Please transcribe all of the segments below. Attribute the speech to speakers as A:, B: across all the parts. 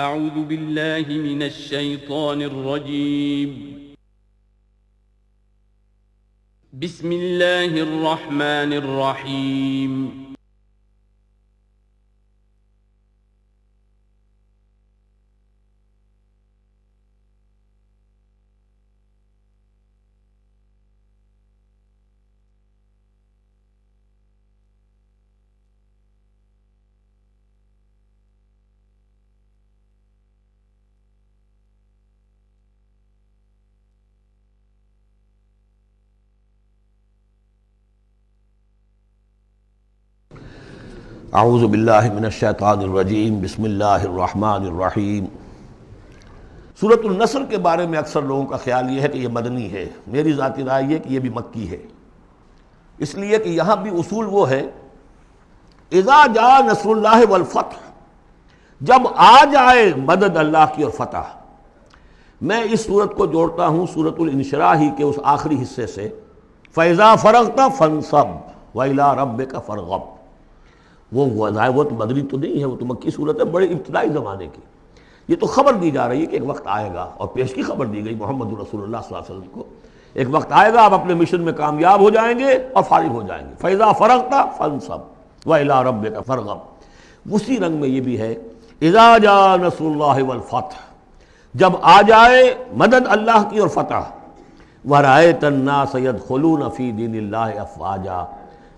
A: اعوذ باللہ من الشیطان الرجیم بسم اللہ الرحمن الرحیم
B: اعوذ باللہ من الشیطان الرجیم بسم اللہ الرحمن الرحیم۔ سورۃ النصر کے بارے میں اکثر لوگوں کا خیال یہ ہے کہ یہ مدنی ہے، میری ذاتی رائے یہ کہ یہ بھی مکی ہے، اس لیے کہ یہاں بھی اصول وہ ہے اذا جاء نصر اللہ والفتح، جب آ جائے مدد اللہ کی اور فتح۔ میں اس سورت کو جوڑتا ہوں سورۃ الانشراح ہی کے اس آخری حصے سے، فَإِذَا فَرَغْتَ فَانصَبْ وَإِلَىٰ رَبِّكَ فَارْغَب۔ وہ تو مدنی تو نہیں ہے، وہ تو مکی صورت ہے، بڑے ابتدائی زمانے کی۔ یہ تو خبر دی جا رہی ہے کہ ایک وقت آئے گا، اور پیش کی خبر دی گئی محمد رسول اللہ صلی اللہ علیہ وسلم کو، ایک وقت آئے گا آپ اپنے مشن میں کامیاب ہو جائیں گے اور فارغ ہو جائیں گے۔ فَإِذَا فَرَغْتَ فَانصَبْ وَإِلَىٰ رَبِّكَ فَارْغَب۔ اسی رنگ میں یہ بھی ہے اِذَا جَاءَ نَصْرُ اللَّهِ وَالْفَتْحُ، جب آ جائے مدد اللہ کی اور فتح۔ وَرَأَيْتَ النَّاسَ يَدْخُلُونَ فِي دِينِ اللَّهِ أَفْوَاجًا،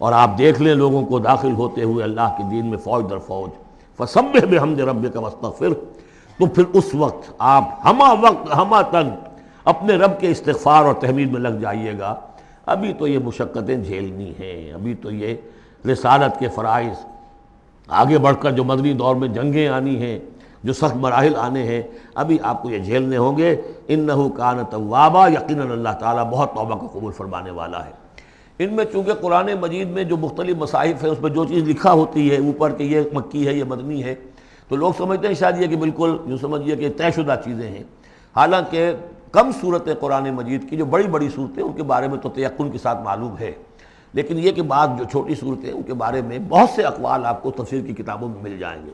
B: اور آپ دیکھ لیں لوگوں کو داخل ہوتے ہوئے اللہ کے دین میں فوج در فوج۔ فَسَبِّحْ بِحَمْدِ رَبِّكَ وَاسْتَغْفِرْ، تو پھر اس وقت آپ ہمہ تن اپنے رب کے استغفار اور تحمید میں لگ جائیے گا۔ ابھی تو یہ مشقتیں جھیلنی ہیں، ابھی تو یہ رسالت کے فرائض، آگے بڑھ کر جو مدنی دور میں جنگیں آنی ہیں، جو سخت مراحل آنے ہیں، ابھی آپ کو یہ جھیلنے ہوں گے۔ اِنَّهُ كَانَ تَوَّابًا، یقیناً اللہ تعالیٰ بہت توبہ کو قبول فرمانے والا ہے۔ ان میں چونکہ قرآن مجید میں جو مختلف مصاحف ہیں اس میں جو چیز لکھا ہوتی ہے اوپر کہ یہ مکی ہے یہ مدنی ہے، تو لوگ سمجھتے ہیں شاید یہ کہ بالکل یوں سمجھیے کہ طے شدہ چیزیں ہیں، حالانکہ کم صورتیں قرآن مجید کی جو بڑی بڑی صورتیں ان کے بارے میں تو تیقن کے ساتھ معلوم ہے، لیکن یہ کہ بعض جو چھوٹی صورتیں ان کے بارے میں بہت سے اقوال آپ کو تفسیر کی کتابوں میں مل جائیں گے۔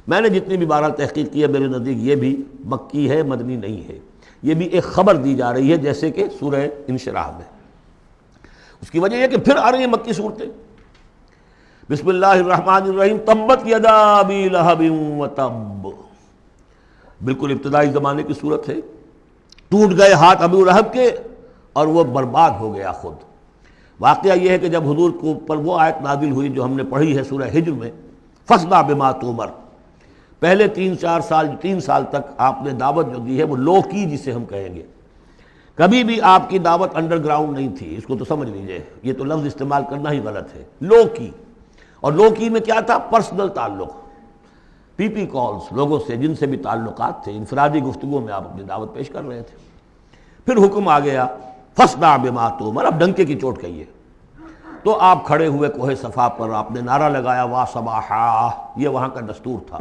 B: میں نے جتنی بھی بہرحال تحقیق کی ہے، میرے نزدیک یہ بھی مکی ہے، مدنی نہیں ہے، یہ بھی ایک خبر دی جا رہی ہے جیسے کہ سورہ انشراح میں۔ اس کی وجہ یہ کہ پھر آ رہی ہیں مکی صورتیں۔ بسم اللہ الرحمن الرحیم، تبت یدا ابی لہب وتب، بالکل ابتدائی زمانے کی صورت ہے۔ ٹوٹ گئے ہاتھ ابو لہب کے اور وہ برباد ہو گیا خود۔ واقعہ یہ ہے کہ جب حضور کو پر وہ آیت نازل ہوئی جو ہم نے پڑھی ہے سورہ ہجر میں، فاصدع بما تؤمر، پہلے 3 سال تک آپ نے دعوت جو دی ہے وہ لو کی، جسے ہم کہیں گے، کبھی بھی آپ کی دعوت انڈر گراؤنڈ نہیں تھی، اس کو تو سمجھ لیجئے، یہ تو لفظ استعمال کرنا ہی غلط ہے، لو کی۔ اور لو کی میں کیا تھا؟ پرسنل تعلق، پی پی کالز، لوگوں سے جن سے بھی تعلقات تھے، انفرادی گفتگو میں آپ اپنی دعوت پیش کر رہے تھے۔ پھر حکم آ گیا فاصدع بما تؤمر، اب ڈنکے کی چوٹ کہیے۔ تو آپ کھڑے ہوئے کوہ صفا پر، آپ نے نعرہ لگایا وا صباحا، یہ وہاں کا دستور تھا،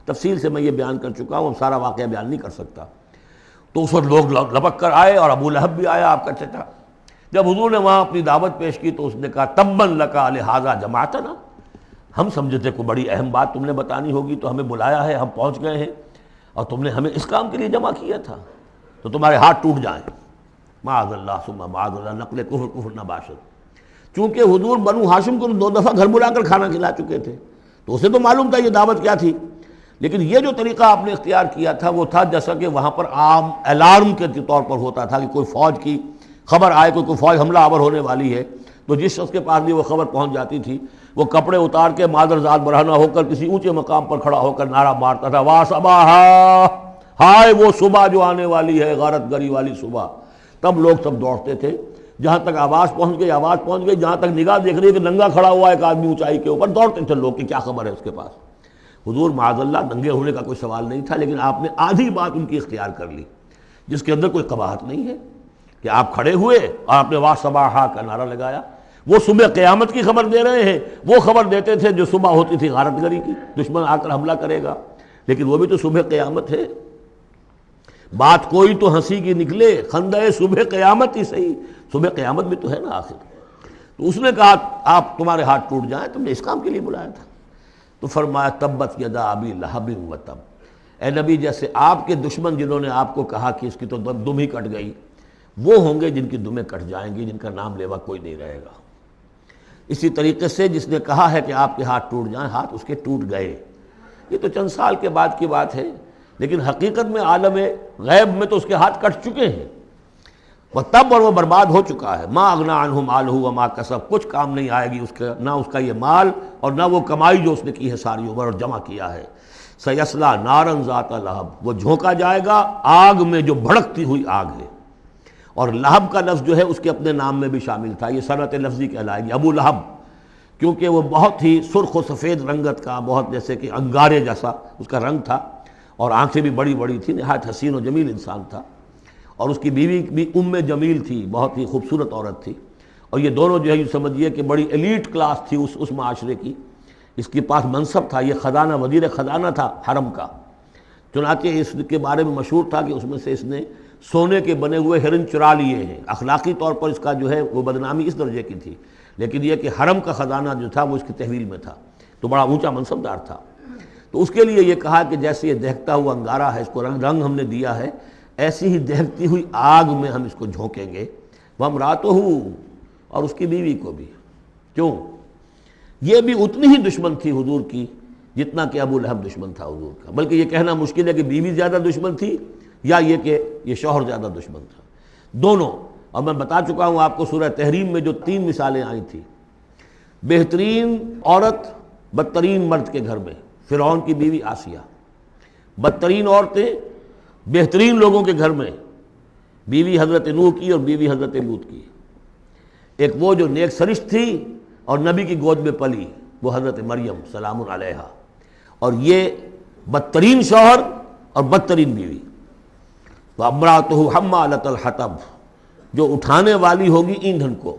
B: تفصیل سے میں یہ بیان کر چکا ہوں، سارا واقعہ بیان نہیں کر سکتا۔ تو اس وقت لوگ لپک کر آئے اور ابو لہب بھی آیا آپ کا چچا۔ جب حضور نے وہاں اپنی دعوت پیش کی تو اس نے کہا تباً لکا لہذا جمعتنا، ہم سمجھے تھے کوئی بڑی اہم بات تم نے بتانی ہوگی تو ہمیں بلایا ہے، ہم پہنچ گئے ہیں اور تم نے ہمیں اس کام کے لیے جمع کیا تھا، تو تمہارے ہاتھ ٹوٹ جائیں۔ معاذ اللہ ثم معاذ اللہ، نقل کفر نہ باشد۔ چونکہ حضور بنو ہاشم کو 2 دفعہ گھر بلا کر کھانا کھلا چکے تھے، تو اسے تو معلوم تھا یہ دعوت کیا تھی، لیکن یہ جو طریقہ آپ نے اختیار کیا تھا وہ تھا جیسا کہ وہاں پر عام الارم کے طور پر ہوتا تھا کہ کوئی فوج کی خبر آئے، کوئی فوج حملہ آور ہونے والی ہے، تو جس شخص کے پاس بھی وہ خبر پہنچ جاتی تھی وہ کپڑے اتار کے مادر ذات برہنہ ہو کر کسی اونچے مقام پر کھڑا ہو کر نعرہ مارتا تھا وا صباحا، ہائے وہ صبح جو آنے والی ہے، غارت گری والی صبح۔ تب لوگ سب دوڑتے تھے، جہاں تک آواز پہنچ گئی، جہاں تک نگاہ دیکھ رہی ہے کہ ننگا کھڑا ہوا ہے ایک آدمی اونچائی کے اوپر، دوڑتے تھے لوگ کہ کیا خبر ہے اس کے پاس۔ حضور معاذ اللہ ننگے ہونے کا کوئی سوال نہیں تھا، لیکن آپ نے آدھی بات ان کی اختیار کر لی جس کے اندر کوئی قباحت نہیں ہے، کہ آپ کھڑے ہوئے اور آپ نے وا صباحا کا نعرہ لگایا۔ وہ صبح قیامت کی خبر دے رہے ہیں، وہ خبر دیتے تھے جو صبح ہوتی تھی غارت گری کی، دشمن آ کر حملہ کرے گا، لیکن وہ بھی تو صبح قیامت ہے۔ بات کوئی تو ہنسی کی نکلے، خندہ صبح قیامت ہی صحیح، صبح قیامت بھی تو ہے نا آخر۔ تو اس نے کہا آپ تمہارے ہاتھ ٹوٹ جائیں، تم نے اس کام کے لیے بلایا تھا۔ تو فرمایا تبت یدا ابی لہب وتب، اے نبی جیسے آپ کے دشمن جنہوں نے آپ کو کہا کہ اس کی تو دم ہی کٹ گئی، وہ ہوں گے جن کی دمیں کٹ جائیں گی، جن کا نام لیوا کوئی نہیں رہے گا۔ اسی طریقے سے جس نے کہا ہے کہ آپ کے ہاتھ ٹوٹ جائیں، ہاتھ اس کے ٹوٹ گئے۔ یہ تو چند سال کے بعد کی بات ہے، لیکن حقیقت میں عالم غیب میں تو اس کے ہاتھ کٹ چکے ہیں، وہ تب اور وہ برباد ہو چکا ہے۔ ما اغنی عنہ مالہ وما کسب، کچھ کام نہیں آئے گی اس کا، نہ اس کا یہ مال اور نہ وہ کمائی جو اس نے کی ہے ساری عمر اور جمع کیا ہے۔ سیصلی نارا ذات لہب، وہ جھونکا جائے گا آگ میں جو بھڑکتی ہوئی آگ ہے۔ اور لہب کا لفظ جو ہے اس کے اپنے نام میں بھی شامل تھا، یہ صنعت لفظی کہلائے گی، ابو لہب، کیونکہ وہ بہت ہی سرخ و سفید رنگت کا، بہت جیسے کہ انگارے جیسا اس کا رنگ تھا، اور آنکھیں بھی بڑی بڑی تھیں، نہایت حسین و جمیل انسان تھا، اور اس کی بیوی بھی جمیل تھی، بہت ہی خوبصورت عورت تھی، اور یہ دونوں جو ہے یہ سمجھیے کہ بڑی ایلیٹ کلاس تھی اس معاشرے کی، اس کے پاس منصب تھا، یہ خزانہ وزیر خزانہ تھا حرم کا، چنانچہ اس کے بارے میں مشہور تھا کہ اس میں سے اس نے سونے کے بنے ہوئے ہرن چرا لیے ہیں۔ اخلاقی طور پر اس کا جو ہے وہ بدنامی اس درجے کی تھی، لیکن یہ کہ حرم کا خزانہ جو تھا وہ اس کی تحویل میں تھا، تو بڑا اونچا منصب دار تھا۔ تو اس کے لیے یہ کہا کہ جیسے یہ دہکتا ہوا انگارہ ہے، اس کو رنگ ہم نے دیا ہے، ایسی ہی دہکتی ہوئی آگ میں ہم اس کو جھونکیں گے، وامرأتہ، اور اس کی بیوی کو بھی۔ کیوں؟ یہ بھی اتنی ہی دشمن تھی حضور کی جتنا کہ ابو لہب دشمن تھا حضور کا، بلکہ یہ کہنا مشکل ہے کہ بیوی زیادہ دشمن تھی یا یہ کہ یہ شوہر زیادہ دشمن تھا، دونوں۔ اور میں بتا چکا ہوں آپ کو سورہ تحریم میں جو 3 مثالیں آئی تھیں، بہترین عورت بدترین مرد کے گھر میں، فرعون کی بیوی آسیہ، بدترین عورتیں بہترین لوگوں کے گھر میں، بیوی حضرت نوح کی اور بیوی حضرت لوط کی، ایک وہ جو نیک سرشت تھی اور نبی کی گود میں پلی، وہ حضرت مریم سلام علیہا، اور یہ بدترین شوہر اور بدترین بیوی۔ وامرأتہ حمالۃ الحطب، جو اٹھانے والی ہوگی ایندھن کو۔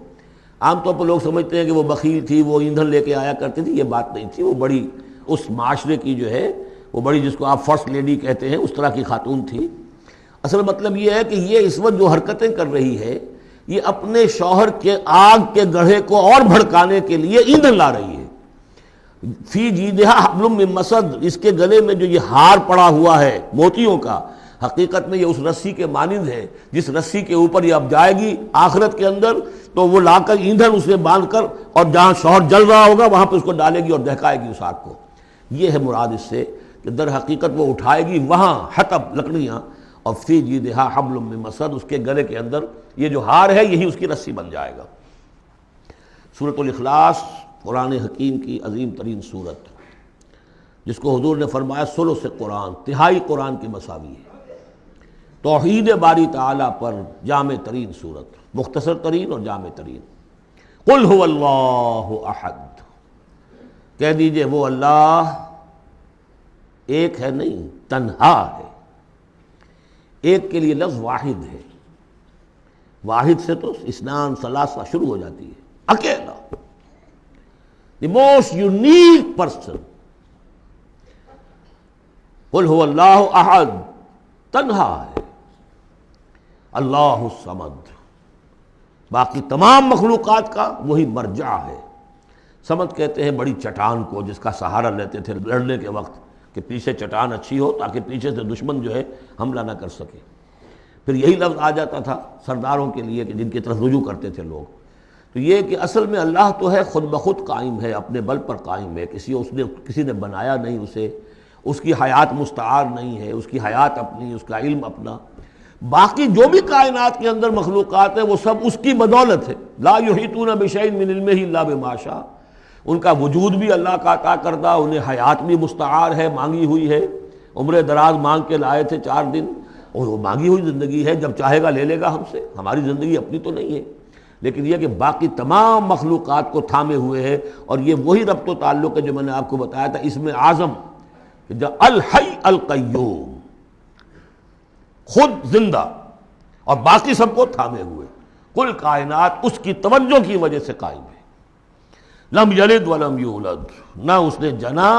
B: عام طور پر لوگ سمجھتے ہیں کہ وہ بخیل تھی، وہ ایندھن لے کے آیا کرتی تھی، یہ بات نہیں تھی، وہ بڑی اس معاشرے کی جو ہے وہ بڑی، جس کو آپ فرسٹ لیڈی کہتے ہیں، اس طرح کی خاتون تھی۔ اصل مطلب یہ ہے کہ یہ اس وقت جو حرکتیں کر رہی ہے، یہ اپنے شوہر کے آگ کے گڑھے کو اور بھڑکانے کے لیے ایندھن لا رہی ہے۔ فی جیدہا حبل من مسد، اس کے گلے میں جو یہ ہار پڑا ہوا ہے موتیوں کا، حقیقت میں یہ اس رسی کے مانند ہے جس رسی کے اوپر یہ اب جائے گی آخرت کے اندر، تو وہ لا کر ایندھن اسے باندھ کر، اور جہاں شوہر جل رہا ہوگا وہاں پہ اس کو ڈالے گی اور دہکائے گی اس آگ کو۔ یہ ہے مراد اس سے کہ در حقیقت وہ اٹھائے گی وہاں حطب لکڑیاں، اور فی جیدہا حبل من مسد، اس کے گلے کے اندر یہ جو ہار ہے یہی اس کی رسی بن جائے گا۔ سورۃ الاخلاص قرآن حکیم کی عظیم ترین سورت، جس کو حضور نے فرمایا ثلث قرآن، تہائی قرآن کی مساوی ہے، توحید باری تعالیٰ پر جامع ترین سورت، مختصر ترین اور جامع ترین۔ قل هو اللہ احد، کہہ دیجئے وہ اللہ ایک ہے، نہیں تنہا ہے۔ ایک کے لیے لفظ واحد ہے، واحد سے تو اثنان ثلاثہ شروع ہو جاتی ہے، اکیلا، دی موسٹ یونیک پرسن۔ قل هو اللہ احد، تنہا ہے، اللہ الصمد، باقی تمام مخلوقات کا وہی مرجع ہے۔ صمد کہتے ہیں بڑی چٹان کو، جس کا سہارا لیتے تھے لڑنے کے وقت، کہ پیچھے چٹان اچھی ہو تاکہ پیچھے سے دشمن جو ہے حملہ نہ کر سکے۔ پھر یہی لفظ آ جاتا تھا سرداروں کے لیے کہ جن کی طرف رجوع کرتے تھے لوگ۔ تو یہ کہ اصل میں اللہ تو ہے خود بخود قائم ہے، اپنے بل پر قائم ہے، کسی نے بنایا نہیں اسے، اس کی حیات مستعار نہیں ہے، اس کی حیات اپنی، اس کا علم اپنا۔ باقی جو بھی کائنات کے اندر مخلوقات ہیں وہ سب اس کی بدولت ہے۔ لا یحیطون بشیء من علمہ الا بما شاء، ان کا وجود بھی اللہ کا عطا کردہ، انہیں حیات بھی مستعار ہے، مانگی ہوئی ہے، عمر دراز مانگ کے لائے تھے 4 دن، اور وہ مانگی ہوئی زندگی ہے، جب چاہے گا لے لے گا ہم سے، ہماری زندگی اپنی تو نہیں ہے، لیکن یہ کہ باقی تمام مخلوقات کو تھامے ہوئے ہے۔ اور یہ وہی ربط و تعلق ہے جو میں نے آپ کو بتایا تھا اسم اعظم، کہ جو الحی القیوم، خود زندہ اور باقی سب کو تھامے ہوئے، کل کائنات اس کی توجہ کی وجہ سے قائم ہے۔ لم یلد ولم یولد، نہ اس نے جنا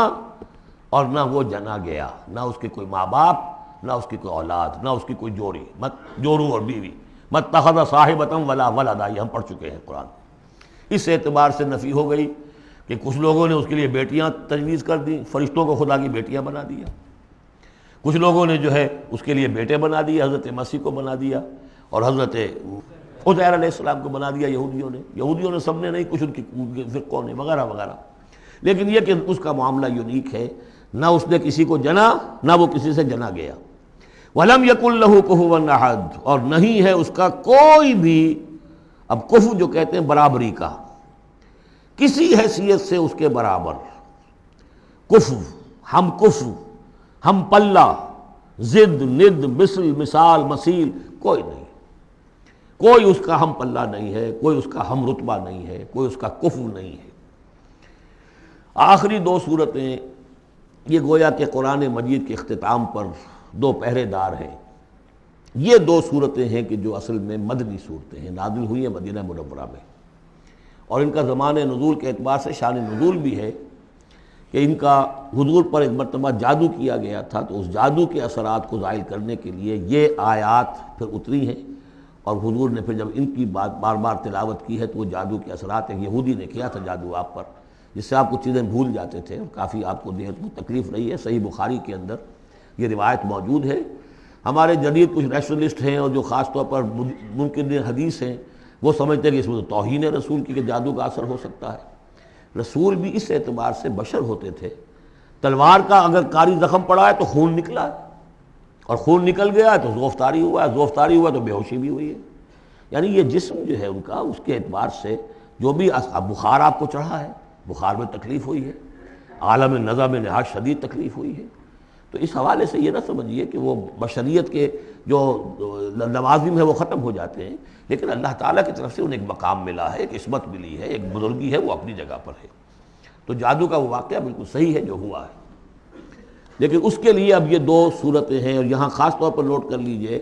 B: اور نہ وہ جنا گیا، نہ اس کے کوئی ماں باپ، نہ اس کی کوئی اولاد، نہ اس کی کوئی جوڑی، مت جورو اور بیوی، مت اتخذ صاحبۃ ولا ولدا، یہ ہم پڑھ چکے ہیں قرآن۔ اس اعتبار سے نفی ہو گئی کہ کچھ لوگوں نے اس کے لیے بیٹیاں تجویز کر دی، فرشتوں کو خدا کی بیٹیاں بنا دیا۔ کچھ لوگوں نے جو ہے اس کے لیے بیٹے بنا دیے، حضرت مسیح کو بنا دیا اور حضرت عزیر علیہ السلام کو بنا دیا یہودیوں نے سب نے نہیں، کچھ ان کی فرقوں نے وغیرہ وغیرہ۔ لیکن یہ کہ اس کا معاملہ یونیک ہے، نہ اس نے کسی کو جنا نہ وہ کسی سے جنا گیا۔ وَلَمْ يَكُنْ لَهُ كُفُوًا أَحَدٌ، اور نہیں ہے اس کا کوئی بھی، اب کفو جو کہتے ہیں برابری کا، کسی حیثیت سے اس کے برابر، کفو، ہم پلہ، ضد، ند، مثل، مثال، مثیل، کوئی نہیں، کوئی اس کا ہم پلہ نہیں ہے، کوئی اس کا ہم رتبہ نہیں ہے، کوئی اس کا کفو نہیں ہے۔ آخری دو صورتیں یہ گویا کہ قرآن مجید کے اختتام پر دو پہرے دار ہیں۔ یہ دو صورتیں ہیں کہ جو اصل میں مدنی صورتیں ہیں، نازل ہوئی ہیں مدینہ منورہ میں، اور ان کا زمان نزول کے اعتبار سے شان نزول بھی ہے کہ ان کا حضور پر ایک مرتبہ جادو کیا گیا تھا، تو اس جادو کے اثرات کو زائل کرنے کے لیے یہ آیات پھر اتری ہیں، اور حضور نے پھر جب ان کی بات بار بار تلاوت کی ہے تو وہ جادو کے اثرات، ایک یہودی نے کیا تھا جادو آپ پر، جس سے آپ کو چیزیں بھول جاتے تھے، اور کافی آپ کو دیہت کو تکلیف رہی ہے۔ صحیح بخاری کے اندر یہ روایت موجود ہے۔ ہمارے جدید کچھ ریشنلسٹ ہیں اور جو خاص طور پر منکر حدیث ہیں، وہ سمجھتے ہیں کہ اس میں تو توہین رسول کی کہ جادو کا اثر ہو سکتا ہے۔ رسول بھی اس اعتبار سے بشر ہوتے تھے، تلوار کا اگر کاری زخم پڑا ہے تو خون نکلا ہے، اور خون نکل گیا ہے تو زوفتاری ہوا ہے، زوفتاری ہوا تو بے ہوشی بھی ہوئی ہے۔ یعنی یہ جسم جو ہے ان کا، اس کے اعتبار سے جو بھی بخار آپ کو چڑھا ہے، بخار میں تکلیف ہوئی ہے، عالم نزع میں نہایت شدید تکلیف ہوئی ہے، تو اس حوالے سے یہ نہ سمجھیے کہ وہ بشریت کے جو لوازم ہے وہ ختم ہو جاتے ہیں، لیکن اللہ تعالیٰ کی طرف سے انہیں ایک مقام ملا ہے، ایک عصمت ملی ہے، ایک بزرگی ہے، وہ اپنی جگہ پر ہے۔ تو جادو کا وہ واقعہ بالکل صحیح ہے جو ہوا ہے، لیکن اس کے لیے اب یہ دو صورتیں ہیں، اور یہاں خاص طور پر نوٹ کر لیجئے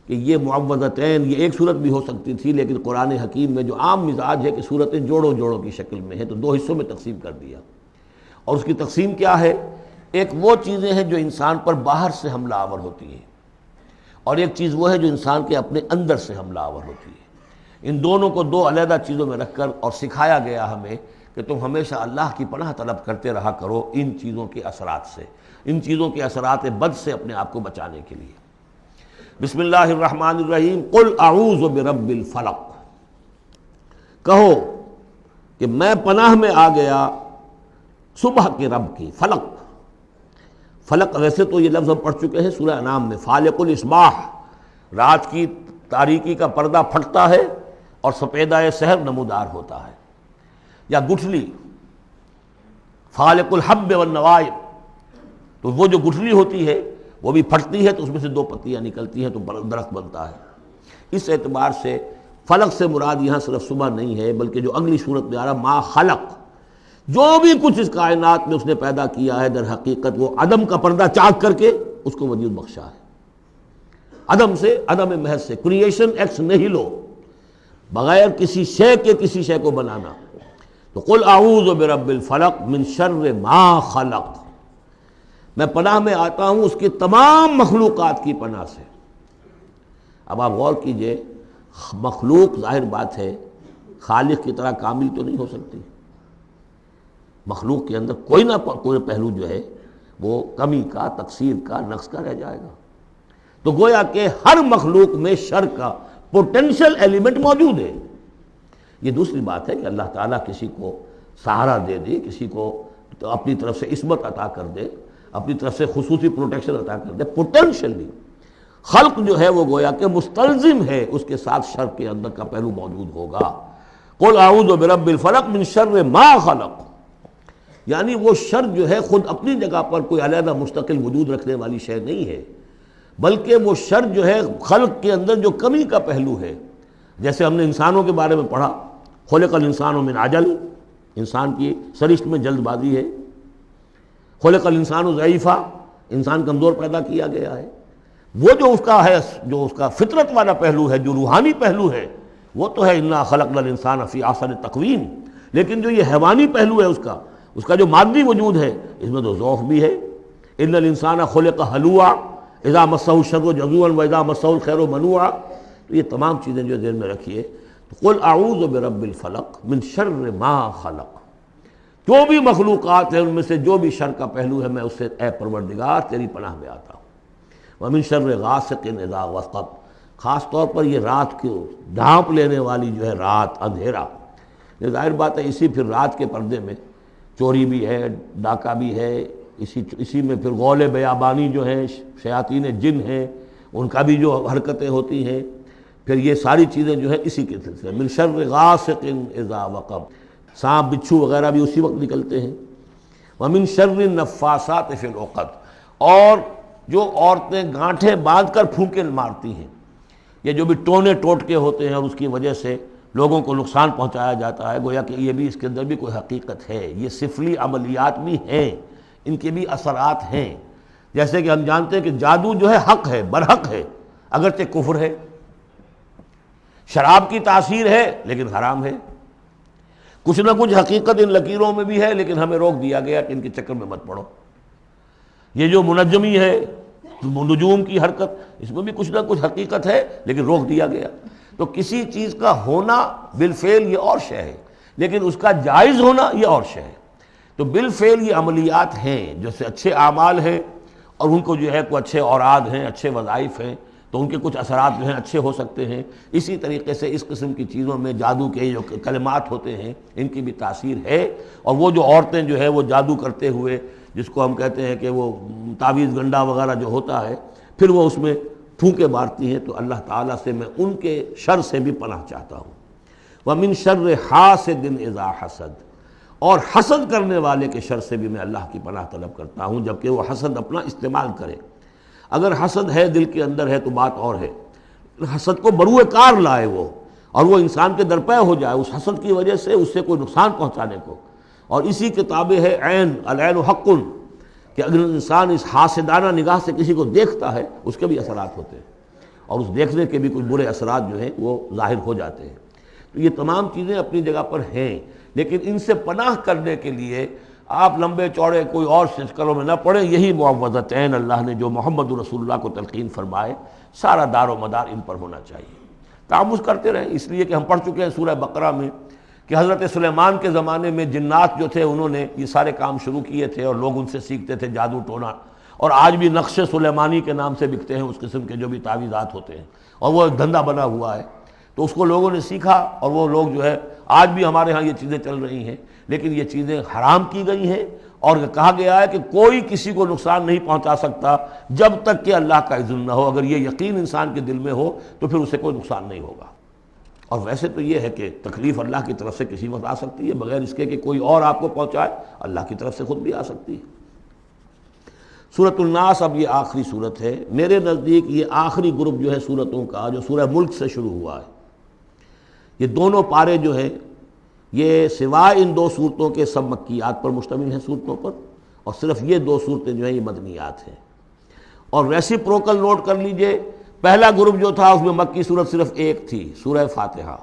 B: کہ یہ معوذتین، یہ ایک صورت بھی ہو سکتی تھی، لیکن قرآن حکیم میں جو عام مزاج ہے کہ صورتیں جوڑوں جوڑوں کی شکل میں ہیں، تو دو حصوں میں تقسیم کر دیا۔ اور اس کی تقسیم کیا ہے؟ ایک وہ چیزیں ہیں جو انسان پر باہر سے حملہ آور ہوتی ہیں، اور ایک چیز وہ ہے جو انسان کے اپنے اندر سے حملہ آور ہوتی ہے۔ ان دونوں کو دو علیحدہ چیزوں میں رکھ کر اور سکھایا گیا ہمیں کہ تم ہمیشہ اللہ کی پناہ طلب کرتے رہا کرو ان چیزوں کے اثرات سے، ان چیزوں کے اثرات بد سے اپنے آپ کو بچانے کے لیے۔ بسم اللہ الرحمن الرحیم، قل اعوذ برب الفلق، کہو کہ میں پناہ میں آ گیا صبح کے رب کی۔ فلق، فلق ویسے تو یہ لفظ ہم پڑھ چکے ہیں سورہ انعام میں، فالق الاصباح، رات کی تاریکی کا پردہ پھٹتا ہے اور سپیدہ سحر نمودار ہوتا ہے، یا گٹھلی، فالق الحب والنوائب، تو وہ جو گٹھلی ہوتی ہے وہ بھی پھٹتی ہے تو اس میں سے دو پتیاں نکلتی ہیں تو درخت بنتا ہے۔ اس اعتبار سے فلق سے مراد یہاں صرف صبح نہیں ہے، بلکہ جو اگلی صورت میں آ رہا ما خلق، جو بھی کچھ اس کائنات میں اس نے پیدا کیا ہے در حقیقت وہ عدم کا پردہ چاک کر کے اس کو وجود بخشا ہے، عدم سے، عدم محض سے، کریشن ایکس نہیلو، بغیر کسی شے کے کسی شے کو بنانا۔ تو قل اعوذ برب الفلق من شر ما خلق، میں پناہ میں آتا ہوں اس کی تمام مخلوقات کی پناہ سے۔ اب آپ غور کیجئے، مخلوق ظاہر بات ہے خالق کی طرح کامل تو نہیں ہو سکتی، مخلوق کے اندر کوئی نہ کوئی پہلو جو ہے وہ کمی کا، تقصیر کا، نقص کا رہ جائے گا۔ تو گویا کہ ہر مخلوق میں شر کا پوٹینشل ایلیمنٹ موجود ہے۔ یہ دوسری بات ہے کہ اللہ تعالیٰ کسی کو سہارا دے دے، کسی کو اپنی طرف سے عصمت عطا کر دے، اپنی طرف سے خصوصی پروٹیکشن عطا کر دے، پوٹینشلی خلق جو ہے وہ گویا کہ مستلزم ہے، اس کے ساتھ شر کے اندر کا پہلو موجود ہوگا۔ قل اعوذ برب الفلق من شر ما خلق، یعنی وہ شر جو ہے خود اپنی جگہ پر کوئی علیحدہ مستقل وجود رکھنے والی شے نہیں ہے، بلکہ وہ شر جو ہے خلق کے اندر جو کمی کا پہلو ہے۔ جیسے ہم نے انسانوں کے بارے میں پڑھا، خلق الانسان من عجل، انسان کی سرشت میں جلد بازی ہے۔ خلق الانسان ضعیفا، انسان کمزور پیدا کیا گیا ہے۔ وہ جو اس کا ہے، جو اس کا فطرت والا پہلو ہے، جو روحانی پہلو ہے، وہ تو ہے انا خلقنا الانسان فی احسن تقویم، لیکن جو یہ حیوانی پہلو ہے اس کا جو مادی وجود ہے، اس میں تو ذوق بھی ہے۔ ان الانسان خلق ہلوعا اذا مسہ الشر جزوعا واذا مسہ الخیر منوعا، تو یہ تمام چیزیں جو ذہن میں رکھیے۔ قل اعوذ برب الفلق من شر ما خلق، جو بھی مخلوقات ہیں ان میں سے جو بھی شر کا پہلو ہے، میں اس سے اے پروردگار تیری پناہ میں آتا ہوں۔ ومن شر غاسق اذا وقب، خاص طور پر یہ رات کو ڈھانپ لینے والی جو ہے رات، اندھیرا، یہ ظاہر بات ہے اسی پھر رات کے پردے میں چوری بھی ہے، ڈاکہ بھی ہے، اسی میں پھر غول بیابانی جو ہیں، شیاطین جن ہیں، ان کا بھی جو حرکتیں ہوتی ہیں، پھر یہ ساری چیزیں جو ہے اسی کے سلسلے من شر غاسق اذا وقب، سانپ بچھو وغیرہ بھی اسی وقت نکلتے ہیں، ومن شر النفاثات فی العقد، اور جو عورتیں گانٹھیں باندھ کر پھونکے مارتی ہیں، یہ جو بھی ٹونے ٹوٹکے ہوتے ہیں اور اس کی وجہ سے لوگوں کو نقصان پہنچایا جاتا ہے، گویا کہ یہ بھی اس کے اندر بھی کوئی حقیقت ہے، یہ سفلی عملیات بھی ہیں، ان کے بھی اثرات ہیں۔ جیسے کہ ہم جانتے ہیں کہ جادو جو ہے حق ہے، برحق ہے، اگرچہ کفر ہے، شراب کی تاثیر ہے لیکن حرام ہے، کچھ نہ کچھ حقیقت ان لکیروں میں بھی ہے، لیکن ہمیں روک دیا گیا کہ ان کے چکر میں مت پڑو۔ یہ جو منجمی ہے، نجوم کی حرکت، اس میں بھی کچھ نہ کچھ حقیقت ہے لیکن روک دیا گیا۔ تو کسی چیز کا ہونا بالفعل یہ اور شے ہے، لیکن اس کا جائز ہونا یہ اور شے ہے۔ تو بالفعل یہ عملیات ہیں جیسے اچھے اعمال ہیں، اور ان کو جو ہے کوئی اچھے اوراد ہیں، اچھے وظائف ہیں، تو ان کے کچھ اثرات جو ہیں اچھے ہو سکتے ہیں۔ اسی طریقے سے اس قسم کی چیزوں میں جادو کے جو کلمات ہوتے ہیں ان کی بھی تاثیر ہے، اور وہ جو عورتیں جو ہے وہ جادو کرتے ہوئے، جس کو ہم کہتے ہیں کہ وہ تعویذ گنڈا وغیرہ جو ہوتا ہے، پھر وہ اس میں پھونکے مارتی ہیں، تو اللہ تعالیٰ سے میں ان کے شر سے بھی پناہ چاہتا ہوں۔ وَمِن شَرِّ حَاسِدٍ إِذَا حَسَدَ، اور حسد کرنے والے کے شر سے بھی میں اللہ کی پناہ طلب کرتا ہوں، جبکہ وہ حسد اپنا استعمال کرے۔ اگر حسد ہے دل کے اندر ہے تو بات اور ہے، حسد کو بروئے کار لائے وہ، اور وہ انسان کے درپے ہو جائے اس حسد کی وجہ سے اس سے کوئی نقصان پہنچانے کو، اور اسی کے تابع ہے عین، العین حق، کہ اگر انسان اس حاسدانہ نگاہ سے کسی کو دیکھتا ہے اس کے بھی اثرات ہوتے ہیں، اور اس دیکھنے کے بھی کچھ برے اثرات جو ہیں وہ ظاہر ہو جاتے ہیں۔ تو یہ تمام چیزیں اپنی جگہ پر ہیں، لیکن ان سے پناہ کرنے کے لیے آپ لمبے چوڑے کوئی اور سلسلوں میں نہ پڑیں، یہی معوذتین اللہ نے جو محمد رسول اللہ کو تلقین فرمائے، سارا دار و مدار ان پر ہونا چاہیے۔ تعوذ کرتے رہیں، اس لیے کہ ہم پڑھ چکے ہیں سورہ بقرہ میں کہ حضرت سلیمان کے زمانے میں جنات جو تھے انہوں نے یہ سارے کام شروع کیے تھے، اور لوگ ان سے سیکھتے تھے جادو ٹونا، اور آج بھی نقش سلیمانی کے نام سے بکتے ہیں اس قسم کے جو بھی تعویذات ہوتے ہیں، اور وہ ایک دھندا بنا ہوا ہے۔ تو اس کو لوگوں نے سیکھا، اور وہ لوگ جو ہے آج بھی ہمارے ہاں یہ چیزیں چل رہی ہیں، لیکن یہ چیزیں حرام کی گئی ہیں، اور کہا گیا ہے کہ کوئی کسی کو نقصان نہیں پہنچا سکتا جب تک کہ اللہ کا اذن نہ ہو۔ اگر یہ یقین انسان کے دل میں ہو تو پھر اسے کوئی نقصان نہیں ہوگا۔ اور ویسے تو یہ ہے کہ تکلیف اللہ کی طرف سے کسی وقت آ سکتی ہے، بغیر اس کے کہ کوئی اور آپ کو پہنچائے، اللہ کی طرف سے خود بھی آ سکتی ہے۔ سورۃ الناس اب یہ آخری سورت ہے، میرے نزدیک یہ آخری گروپ جو ہے سورتوں کا جو سورہ ملک سے شروع ہوا ہے۔ یہ دونوں پارے جو ہیں یہ سوائے ان دو صورتوں کے سب مکیات پر مشتمل ہیں صورتوں پر، اور صرف یہ دو صورتیں جو ہیں یہ مدنیات ہیں۔ اور ریسیپروکل نوٹ کر لیجئے، پہلا گروپ جو تھا اس میں مکی صورت صرف ایک تھی، سورہ فاتحہ،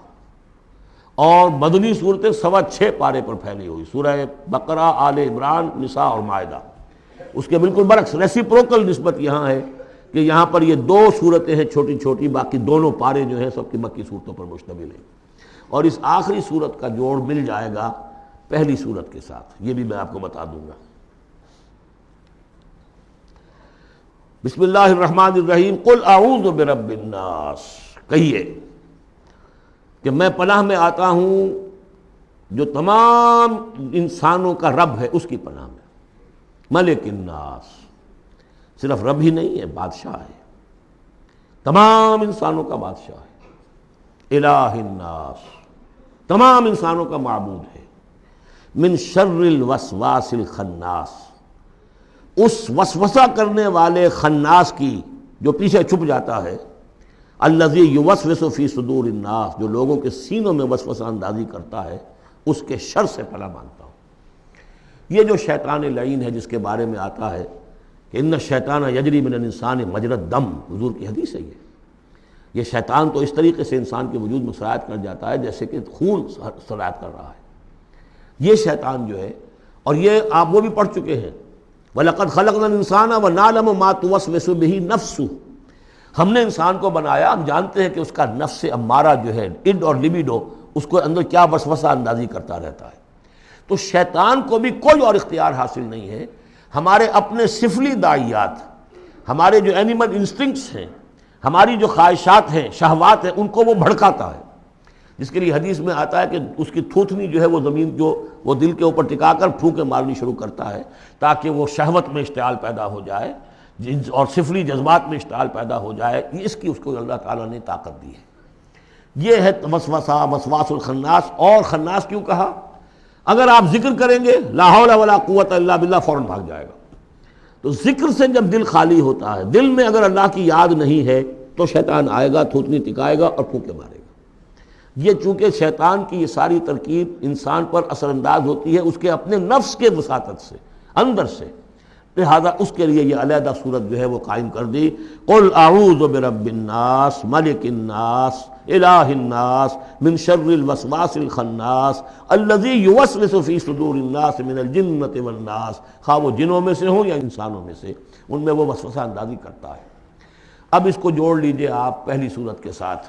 B: اور مدنی صورتیں 6.25 پارے پر پھیلی ہوئی، سورہ بقرہ، آل عمران، نساء اور مائدہ۔ اس کے بالکل برعکس ریسیپروکل نسبت یہاں ہے کہ یہاں پر یہ دو صورتیں ہیں چھوٹی چھوٹی، باقی دونوں پارے جو ہیں سب کی مکی صورتوں پر مشتمل ہیں، اور اس آخری صورت کا جوڑ مل جائے گا پہلی صورت کے ساتھ، یہ بھی میں آپ کو بتا دوں گا۔ بسم اللہ الرحمن الرحیم، قل اعوذ برب الناس، کہیے کہ میں پناہ میں آتا ہوں جو تمام انسانوں کا رب ہے اس کی پناہ میں۔ ملک الناس، صرف رب ہی نہیں ہے، بادشاہ ہے، تمام انسانوں کا بادشاہ ہے۔ الہ الناس، تمام انسانوں کا معبود ہے۔ من شر الوسواس الخناس، اس وسوسہ کرنے والے خناس کی جو پیچھے چھپ جاتا ہے، الذی یوسوس فی صدور الناس، جو لوگوں کے سینوں میں وسوسہ اندازی کرتا ہے، اس کے شر سے پناہ مانگتا ہوں۔ یہ جو شیطان لعین ہے جس کے بارے میں آتا ہے کہ ان الشیطان یجری من الانسان مجری الدم، حضور کی حدیث ہے یہ شیطان تو اس طریقے سے انسان کے وجود میں سرایت کر جاتا ہے جیسے کہ خون سرایت کر رہا ہے۔ یہ شیطان جو ہے، اور یہ آپ وہ بھی پڑھ چکے ہیں، وَلَقَدْ خَلَقْنَا الْإِنسَانَ وَنَعْلَمُ مَا تُوَسْوِسُ بِهِ نَفْسُهُ، ہم نے انسان کو بنایا، ہم جانتے ہیں کہ اس کا نفس امارہ جو ہے، اڈ اور لبیڈو، اس کو اندر کیا وسوسہ اندازی کرتا رہتا ہے۔ تو شیطان کو بھی کوئی اور اختیار حاصل نہیں ہے، ہمارے اپنے سفلی داعیات ہمارے جو اینیمل انسٹنکٹس ہیں، ہماری جو خواہشات ہیں، شہوات ہیں، ان کو وہ بھڑکاتا ہے، جس کے لیے حدیث میں آتا ہے کہ اس کی تھوتنی جو ہے وہ زمین جو وہ دل کے اوپر ٹکا کر پھونکے مارنی شروع کرتا ہے تاکہ وہ شہوت میں اشتعال پیدا ہو جائے اور سفلی جذبات میں اشتعال پیدا ہو جائے. اس کی اس کو اللہ تعالیٰ نے طاقت دی ہے. یہ ہے وسوسہ، وسواس الخناس. اور خناس کیوں کہا؟ اگر آپ ذکر کریں گے لا حول ولا قوت الا باللہ فوراً بھاگ جائے گا. تو ذکر سے جب دل خالی ہوتا ہے، دل میں اگر اللہ کی یاد نہیں ہے تو شیطان آئے گا، تھوتنی ٹکائے گا اور پھونکے مارے گا. یہ چونکہ شیطان کی یہ ساری ترکیب انسان پر اثر انداز ہوتی ہے اس کے اپنے نفس کے وساطت سے، اندر سے، لہذا اس کے لیے یہ علیحدہ صورت جو ہے وہ قائم کر دی. قل اعوذ برب الناس ملک الناس الہ الناس من شر الوسواس الخناس الذی یوسوس فی صدور الناس من الجنۃ والناس. خواہ وہ جنوں میں سے ہوں یا انسانوں میں سے، ان میں وہ وسوسہ اندازی کرتا ہے. اب اس کو جوڑ لیجئے آپ پہلی صورت کے ساتھ.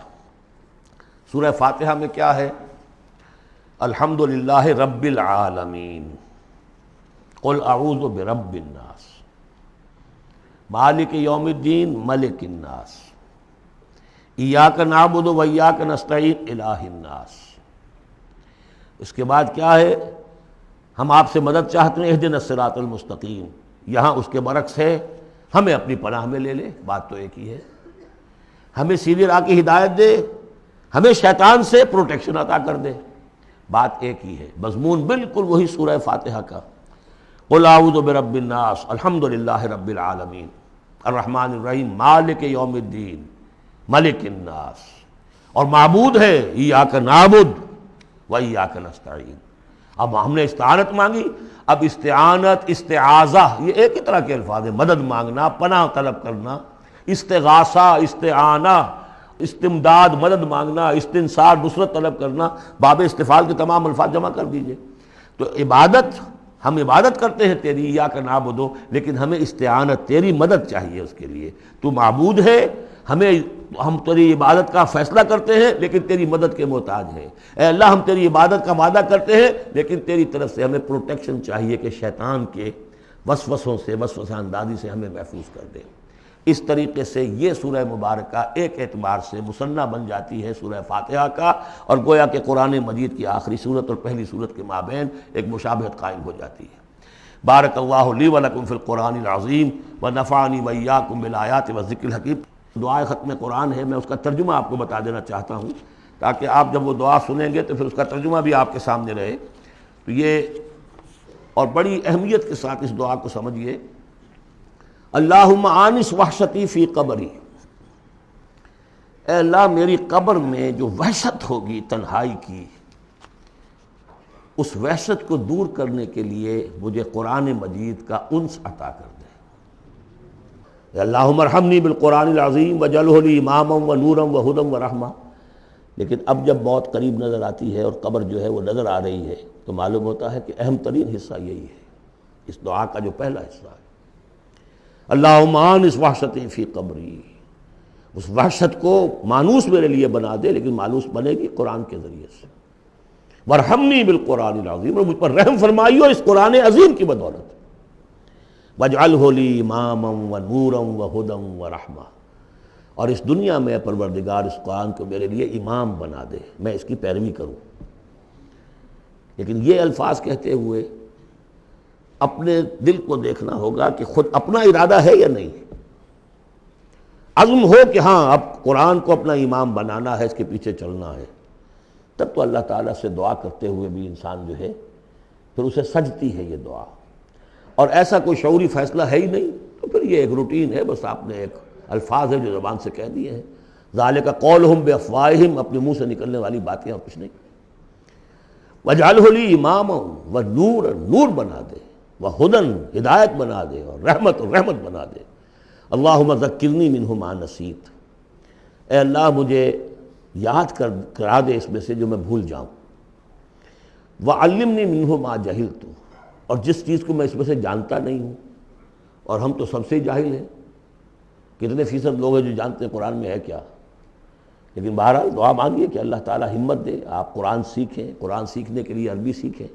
B: سورہ فاتحہ میں کیا ہے؟ الحمدللہ رب العالمین، قل اعوذ برب الناس، مالک یوم الدین، ملک الناس، ایاک نعبد و ایاک نستعین، الہ الناس. اس کے بعد کیا ہے؟ ہم آپ سے مدد چاہتے ہیں، اہدنا الصراط المستقیم. یہاں اس کے برعکس ہے، ہمیں اپنی پناہ میں لے لے. بات تو ایک ہی ہے، ہمیں سیدھی راہ کی ہدایت دے، ہمیں شیطان سے پروٹیکشن عطا کر دے. بات ایک ہی ہے، مضمون بالکل وہی سورہ فاتحہ کا. قل اعوذ برب الناس الحمدللہ رب العالمین الرحمن الرحیم مالک یوم الدین ملک الناس. اور معبود ہے ایاک نعبد و ایاک نستعین. اب ہم نے استعانت مانگی. اب استعانت، استعاذہ، یہ ایک ہی طرح کے الفاظ ہیں. مدد مانگنا، پناہ طلب کرنا، استغاثہ، استعانہ، استمداد، مدد مانگنا، استنصار، نصرت طلب کرنا. باب استفعال کے تمام الفاظ جمع کر دیجئے. تو عبادت، ہم عبادت کرتے ہیں تیری، ایاک نعبد، لیکن ہمیں استعانت، تیری مدد چاہیے اس کے لیے. تو معبود ہے، ہم تیری عبادت کا فیصلہ کرتے ہیں لیکن تیری مدد کے محتاج ہیں. اے اللہ ہم تیری عبادت کا وعدہ کرتے ہیں لیکن تیری طرف سے ہمیں پروٹیکشن چاہیے کہ شیطان کے وسوسوں سے، وسوسہ اندازی سے ہمیں محفوظ کر دے. اس طریقے سے یہ سورہ مبارکہ ایک اعتبار سے مثنیٰ بن جاتی ہے سورہ فاتحہ کا، اور گویا کہ قرآن مجید کی آخری صورت اور پہلی صورت کے مابین ایک مشابہت قائم ہو جاتی ہے. بارک اللہ لی ولکم فی القرآن العظیم ونفعنی وایاکم بالآیات والذکر الحکیم. دعائے ختم قرآن ہے، میں اس کا ترجمہ آپ کو بتا دینا چاہتا ہوں تاکہ آپ جب وہ دعا سنیں گے تو پھر اس کا ترجمہ بھی آپ کے سامنے رہے. تو یہ اور بڑی اہمیت کے ساتھ اس دعا کو سمجھیے. اللہم آنس وحشتی فی قبری. اے اللہ میری قبر میں جو وحشت ہوگی تنہائی کی، اس وحشت کو دور کرنے کے لیے مجھے قرآن مجید کا انس عطا کر دے. اے اللہم ارحمنی بالقرآن العظیم وجعلہ لی اماما ونورا وہدی ورحمہ. لیکن اب جب موت قریب نظر آتی ہے اور قبر جو ہے وہ نظر آ رہی ہے تو معلوم ہوتا ہے کہ اہم ترین حصہ یہی ہے، اس دعا کا جو پہلا حصہ ہے. اللہم آنس وحشتی فی قبری. اس وحشت کو مانوس میرے لیے بنا دے، لیکن مانوس بنے گی قرآن کے ذریعے سے. وارحمنی بالقرآن العظیم، اور مجھ پر رحم فرمائیو اس قرآن عظیم کی بدولت. واجعلہ لی اماما ونورا وہدی ورحمہ. اور اس دنیا میں پروردگار اس قرآن کو میرے لیے امام بنا دے، میں اس کی پیروی کروں. لیکن یہ الفاظ کہتے ہوئے اپنے دل کو دیکھنا ہوگا کہ خود اپنا ارادہ ہے یا نہیں. عزم ہو کہ ہاں اب قرآن کو اپنا امام بنانا ہے، اس کے پیچھے چلنا ہے، تب تو اللہ تعالیٰ سے دعا کرتے ہوئے بھی انسان جو ہے پھر اسے سجتی ہے یہ دعا. اور ایسا کوئی شعوری فیصلہ ہے ہی نہیں تو پھر یہ ایک روٹین ہے، بس آپ نے ایک الفاظ ہے جو زبان سے کہہ دیے ہیں. ذالک قولہم بافواہہم، اپنے منہ سے نکلنے والی باتیں اور کچھ نہیں. وجعلہ لی اماما ونورا، نور بنا دے، وہدن، ہدایت بنا دے، اور رحمت بنا دے. اللہم ذکرنی منہ ما نسیت. اے اللہ مجھے یاد کرا دے اس میں سے جو میں بھول جاؤں. وعلمنی منہ ما جہلت، اور جس چیز کو میں اس میں سے جانتا نہیں ہوں، اور ہم تو سب سے جاہل ہیں. کتنے فیصد لوگ ہیں جو جانتے ہیں قرآن میں ہے کیا. لیکن بہرحال دعا مانگیے کہ اللہ تعالیٰ ہمت دے، آپ قرآن سیکھیں، قرآن سیکھنے کے لیے عربی سیکھیں.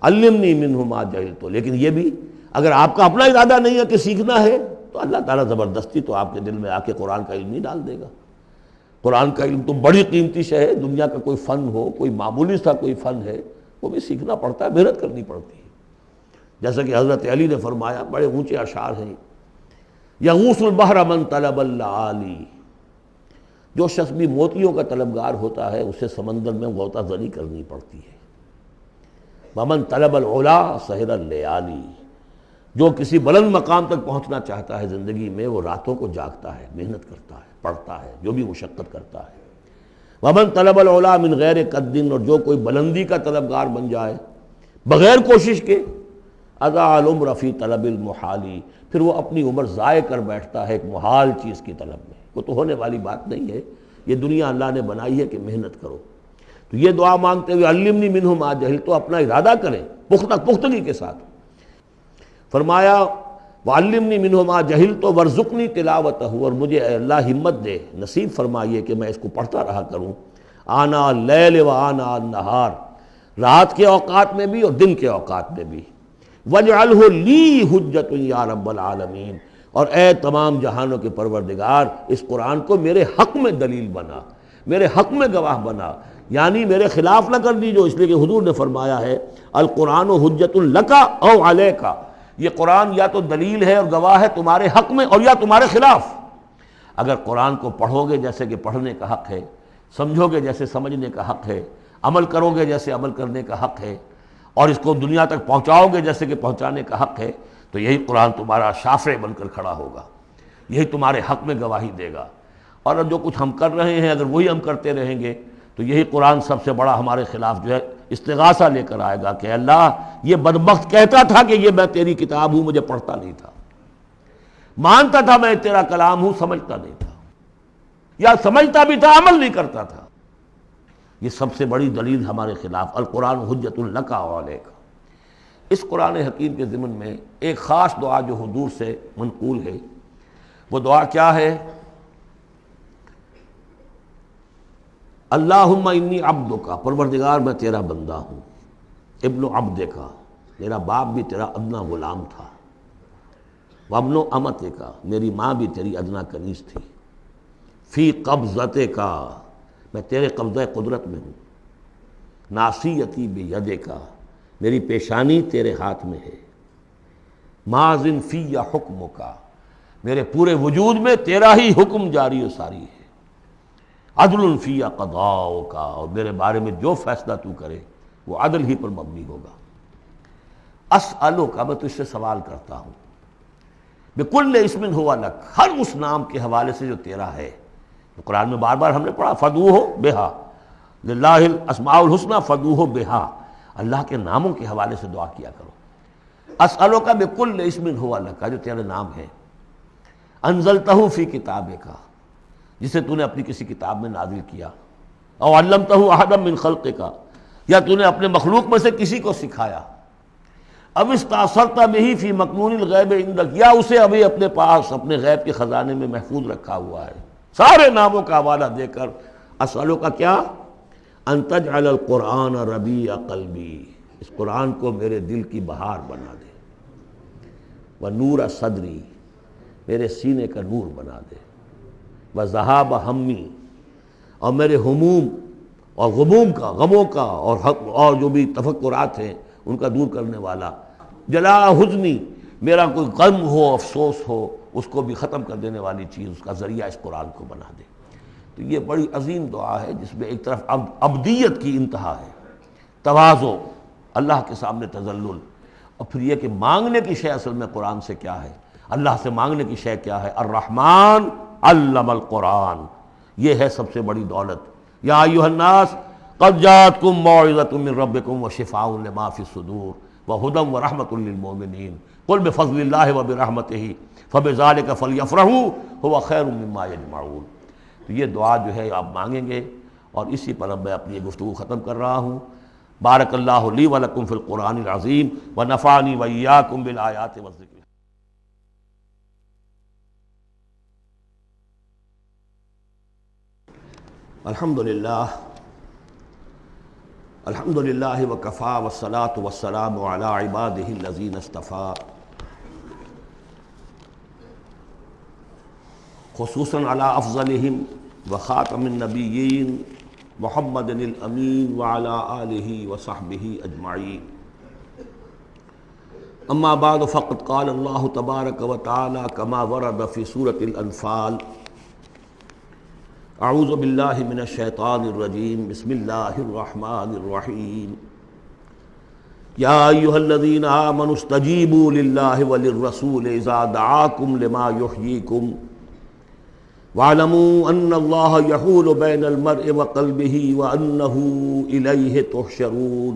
B: علمنی منہ ما جہلت. لیکن یہ بھی اگر آپ کا اپنا ارادہ نہیں ہے کہ سیکھنا ہے تو اللہ تعالیٰ زبردستی تو آپ کے دل میں آ کے قرآن کا علم نہیں ڈال دے گا۔ قرآن کا علم تو بڑی قیمتی شے ہے، دنیا کا کوئی فن ہو، کوئی معمولی سا کوئی فن ہے، وہ بھی سیکھنا پڑتا ہے، محنت کرنی پڑتی ہے۔ جیسا کہ حضرت علی نے فرمایا، بڑے اونچے اشعار ہیں، یغوث البحر من طلب اللآلی، جو شخص بھی موتیوں کا طلبگار ہوتا ہے اسے سمندر میں غوطہ زنی کرنی پڑتی ہے۔ ومن طلب العلا سہر اللیالی، جو کسی بلند مقام تک پہنچنا چاہتا ہے زندگی میں، وہ راتوں کو جاگتا ہے، محنت کرتا ہے، پڑھتا ہے، جو بھی مشقت کرتا ہے۔ ومن طلب العلا من غیر قد، اور جو کوئی بلندی کا طلبگار بن جائے بغیر کوشش کے، اضاع العمر فی طلب المحالی، پھر وہ اپنی عمر ضائع کر بیٹھتا ہے ایک محال چیز کی طلب میں۔ وہ تو ہونے والی بات نہیں ہے، یہ دنیا اللہ نے بنائی ہے کہ محنت کرو۔ تو یہ دعا مانگتے ہوئے علمنی منہ ما جہلت، تو اپنا ارادہ کریں پختگی کے ساتھ۔ فرمایا وعلمنی منہ ما جہلت وارزقنی تلاوتہ، اور مجھے اے اللہ ہمت دے، نصیب فرمائیے کہ میں اس کو پڑھتا رہا کروں، آنا اللیل و آنا النہار، رات کے اوقات میں بھی اور دن کے اوقات میں بھی۔ وَاجْعَلْهُ لِي حُجَّةٌ یا رب العالمین، اور اے تمام جہانوں کے پروردگار، اس قرآن کو میرے حق میں دلیل بنا، میرے حق میں گواہ بنا، یعنی میرے خلاف نہ کر دیجو، اس لیے کہ حضور نے فرمایا ہے القرآن حجۃ لک او علیک، یہ قرآن یا تو دلیل ہے اور گواہ ہے تمہارے حق میں اور یا تمہارے خلاف۔ اگر قرآن کو پڑھو گے جیسے کہ پڑھنے کا حق ہے، سمجھو گے جیسے سمجھنے کا حق ہے، عمل کرو گے جیسے عمل کرنے کا حق ہے، اور اس کو دنیا تک پہنچاؤ گے جیسے کہ پہنچانے کا حق ہے، تو یہی قرآن تمہارا شافع بن کر کھڑا ہوگا، یہی تمہارے حق میں گواہی دے گا۔ اور جو کچھ ہم کر رہے ہیں اگر وہی ہم کرتے رہیں گے تو یہی قرآن سب سے بڑا ہمارے خلاف جو ہے استغاثہ لے کر آئے گا کہ اللہ یہ بدبخت کہتا تھا کہ یہ میں تیری کتاب ہوں، مجھے پڑھتا نہیں تھا، مانتا تھا میں تیرا کلام ہوں، سمجھتا نہیں تھا، یا سمجھتا بھی تھا عمل نہیں کرتا تھا۔ یہ سب سے بڑی دلیل ہمارے خلاف، القرآن حجۃ لک و علیک۔ اس قرآن حکیم کے ضمن میں ایک خاص دعا جو حضور سے منقول ہے، وہ دعا کیا ہے؟ اللہم انی عبدک، پروردگار میں تیرا بندہ ہوں، ابن عبدک، میرا باپ بھی تیرا ادنا غلام تھا، وابن امتک، میری ماں بھی تیری ادنا کنیز تھی، فی قبضتک، میں تیرے قبضہ قدرت میں ہوں، ناصیتی بیدک، میری پیشانی تیرے ہاتھ میں ہے، ماضٍ فی حکمک، میرے پورے وجود میں تیرا ہی حکم جاری و ساری ہے، عدل فی قضاؤک، اور میرے بارے میں جو فیصلہ تو کرے وہ عدل ہی پر مبنی ہوگا۔ اسألک، میں تجھ سے سوال کرتا ہوں، بکل اسم ہوا لک، ہر اس نام کے حوالے سے جو تیرا ہے۔ قرآن میں بار بار ہم نے پڑھا فدعوہ بہا، للہ الاسماء الحسنی فدعوہ بہا، اللہ کے ناموں کے حوالے سے دعا کیا کرو۔ اسألک بکل اسم ہوا لک، جو تیرے نام ہے، انزلتہ فی کتابک، جسے تو نے اپنی کسی کتاب میں نازل کیا، او علمتہ احدا من خلقک، یا تو نے اپنے مخلوق میں سے کسی کو سکھایا، اب استاثرت بہ فی مکنون الغیب عندک، یا اسے ابھی اپنے پاس اپنے غیب کے خزانے میں محفوظ رکھا ہوا ہے۔ سارے ناموں کا حوالہ دے کر اسألک کا کیا؟ ان تجعل القرآن ربیع قلبی، اس قرآن کو میرے دل کی بہار بنا دے، ونور صدری، میرے سینے کا نور بنا دے، وذہاب ہمی، اور میرے ہموم اور غموم کا، غموں کا اور جو بھی تفکرات ہیں ان کا دور کرنے والا، جلا حزنی، میرا کوئی غم ہو افسوس ہو اس کو بھی ختم کر دینے والی چیز، اس کا ذریعہ اس قرآن کو بنا دے۔ تو یہ بڑی عظیم دعا ہے جس میں ایک طرف عبدیت کی انتہا ہے، تواضع، اللہ کے سامنے تذلل، اور پھر یہ کہ مانگنے کی شے اصل میں قرآن سے کیا ہے، اللہ سے مانگنے کی شے کیا ہے؟ الرحمن علم القرآن، یہ ہے سب سے بڑی دولت۔ یا ایھا الناس قد جاءتکم موعظۃ من ربکم وشفاء لما فی الصدور وہدی ورحمۃ للمؤمنین قل بفضل اللہ وبرحمتہ فبذلک فلیفرحوا ھو خیر مما یجمعون۔ تو یہ دعا جو ہے آپ مانگیں گے، اور اسی پر اب میں اپنی گفتگو ختم کر رہا ہوں۔ بارک اللہ لی ولکم فی القرآن العظیم ونفعنی وإیاکم بالآیات والذکر۔ الحمدللہ وکفی والصلاة والسلام علی عبادہ الذین اصطفیٰ، خصوصاً علی افضلہم وخاتم النبیین محمد الامین وعلی آلہ وصحبہ اجمعین. اما بعد فقد قال اللہ تبارک وتعالی کما ورد فی سورۃ الانفال اعوذ باللہ من الشیطان الرجیم بسم اللہ الرحمن الرحیم یا ایھا الذین آمنوا استجیبوا للہ وللرسول اذا دعاکم لما یحییکم وَاعْلَمُوا أَنَّ اللَّهَ يَحُولُ بَيْنَ الْمَرْءِ وَقَلْبِهِ وَأَنَّهُ إِلَيْهِ تُحْشَرُونَ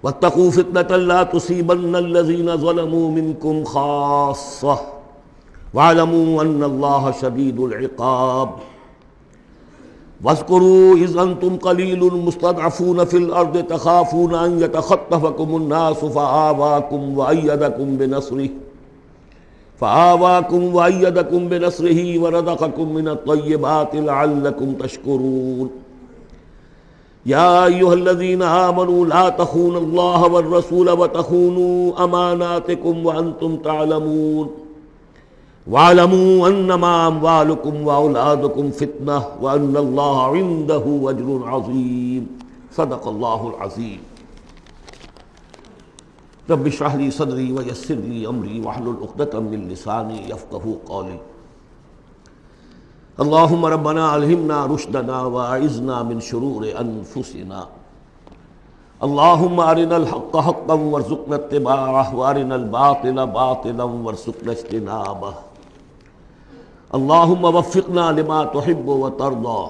B: وَاتَّقُوا فِتْنَةً لَا تُصِيبَنَّ الَّذِينَ ظَلَمُوا مِنكُمْ خَاصَّةً وَاعْلَمُوا أَنَّ اللَّهَ شَدِيدُ الْعِقَابِ وَاذْكُرُوا إِذْ أَنْتُمْ قَلِيلٌ مُسْتَضْعَفُونَ فِي الْأَرْضِ تَخَافُونَ أَنْ يَتَخَطَّفَكُمُ النَّاسُ فَآوَاكُمْ وَأَيَّدَكُمْ بِنَصْرِهِ وَرَزَقَكُمْ مِنَ الطَّيِّبَاتِ لَعَلَّكُمْ تَشْكُرُونَ يَا أَيُّهَا الَّذِينَ آمَنُوا لَا تَخُونُوا اللَّهَ وَالرَّسُولَ وَتَخُونُوا أَمَانَاتِكُمْ وَأَنْتُمْ تَعْلَمُونَ وَاعْلَمُوا أَنَّمَا أَمْوَالُكُمْ وَأَوْلَادُكُمْ فِتْنَةٌ وَأَنَّ اللَّهَ عِندَهُ أَجْرٌ عَظِيمٌ. صدق اللہ العظیم. رب اشرح لي صدري ويسر لي امري واحلل عقدة من لساني يفقهوا قولي. اللهم ربنا الهمنا رشدنا واعذنا من شرور انفسنا. اللهم ارنا الحق حقا وارزقنا اتباعه وارنا الباطل باطلا وارزقنا اجتنابه. اللهم وفقنا لما تحب وترضى.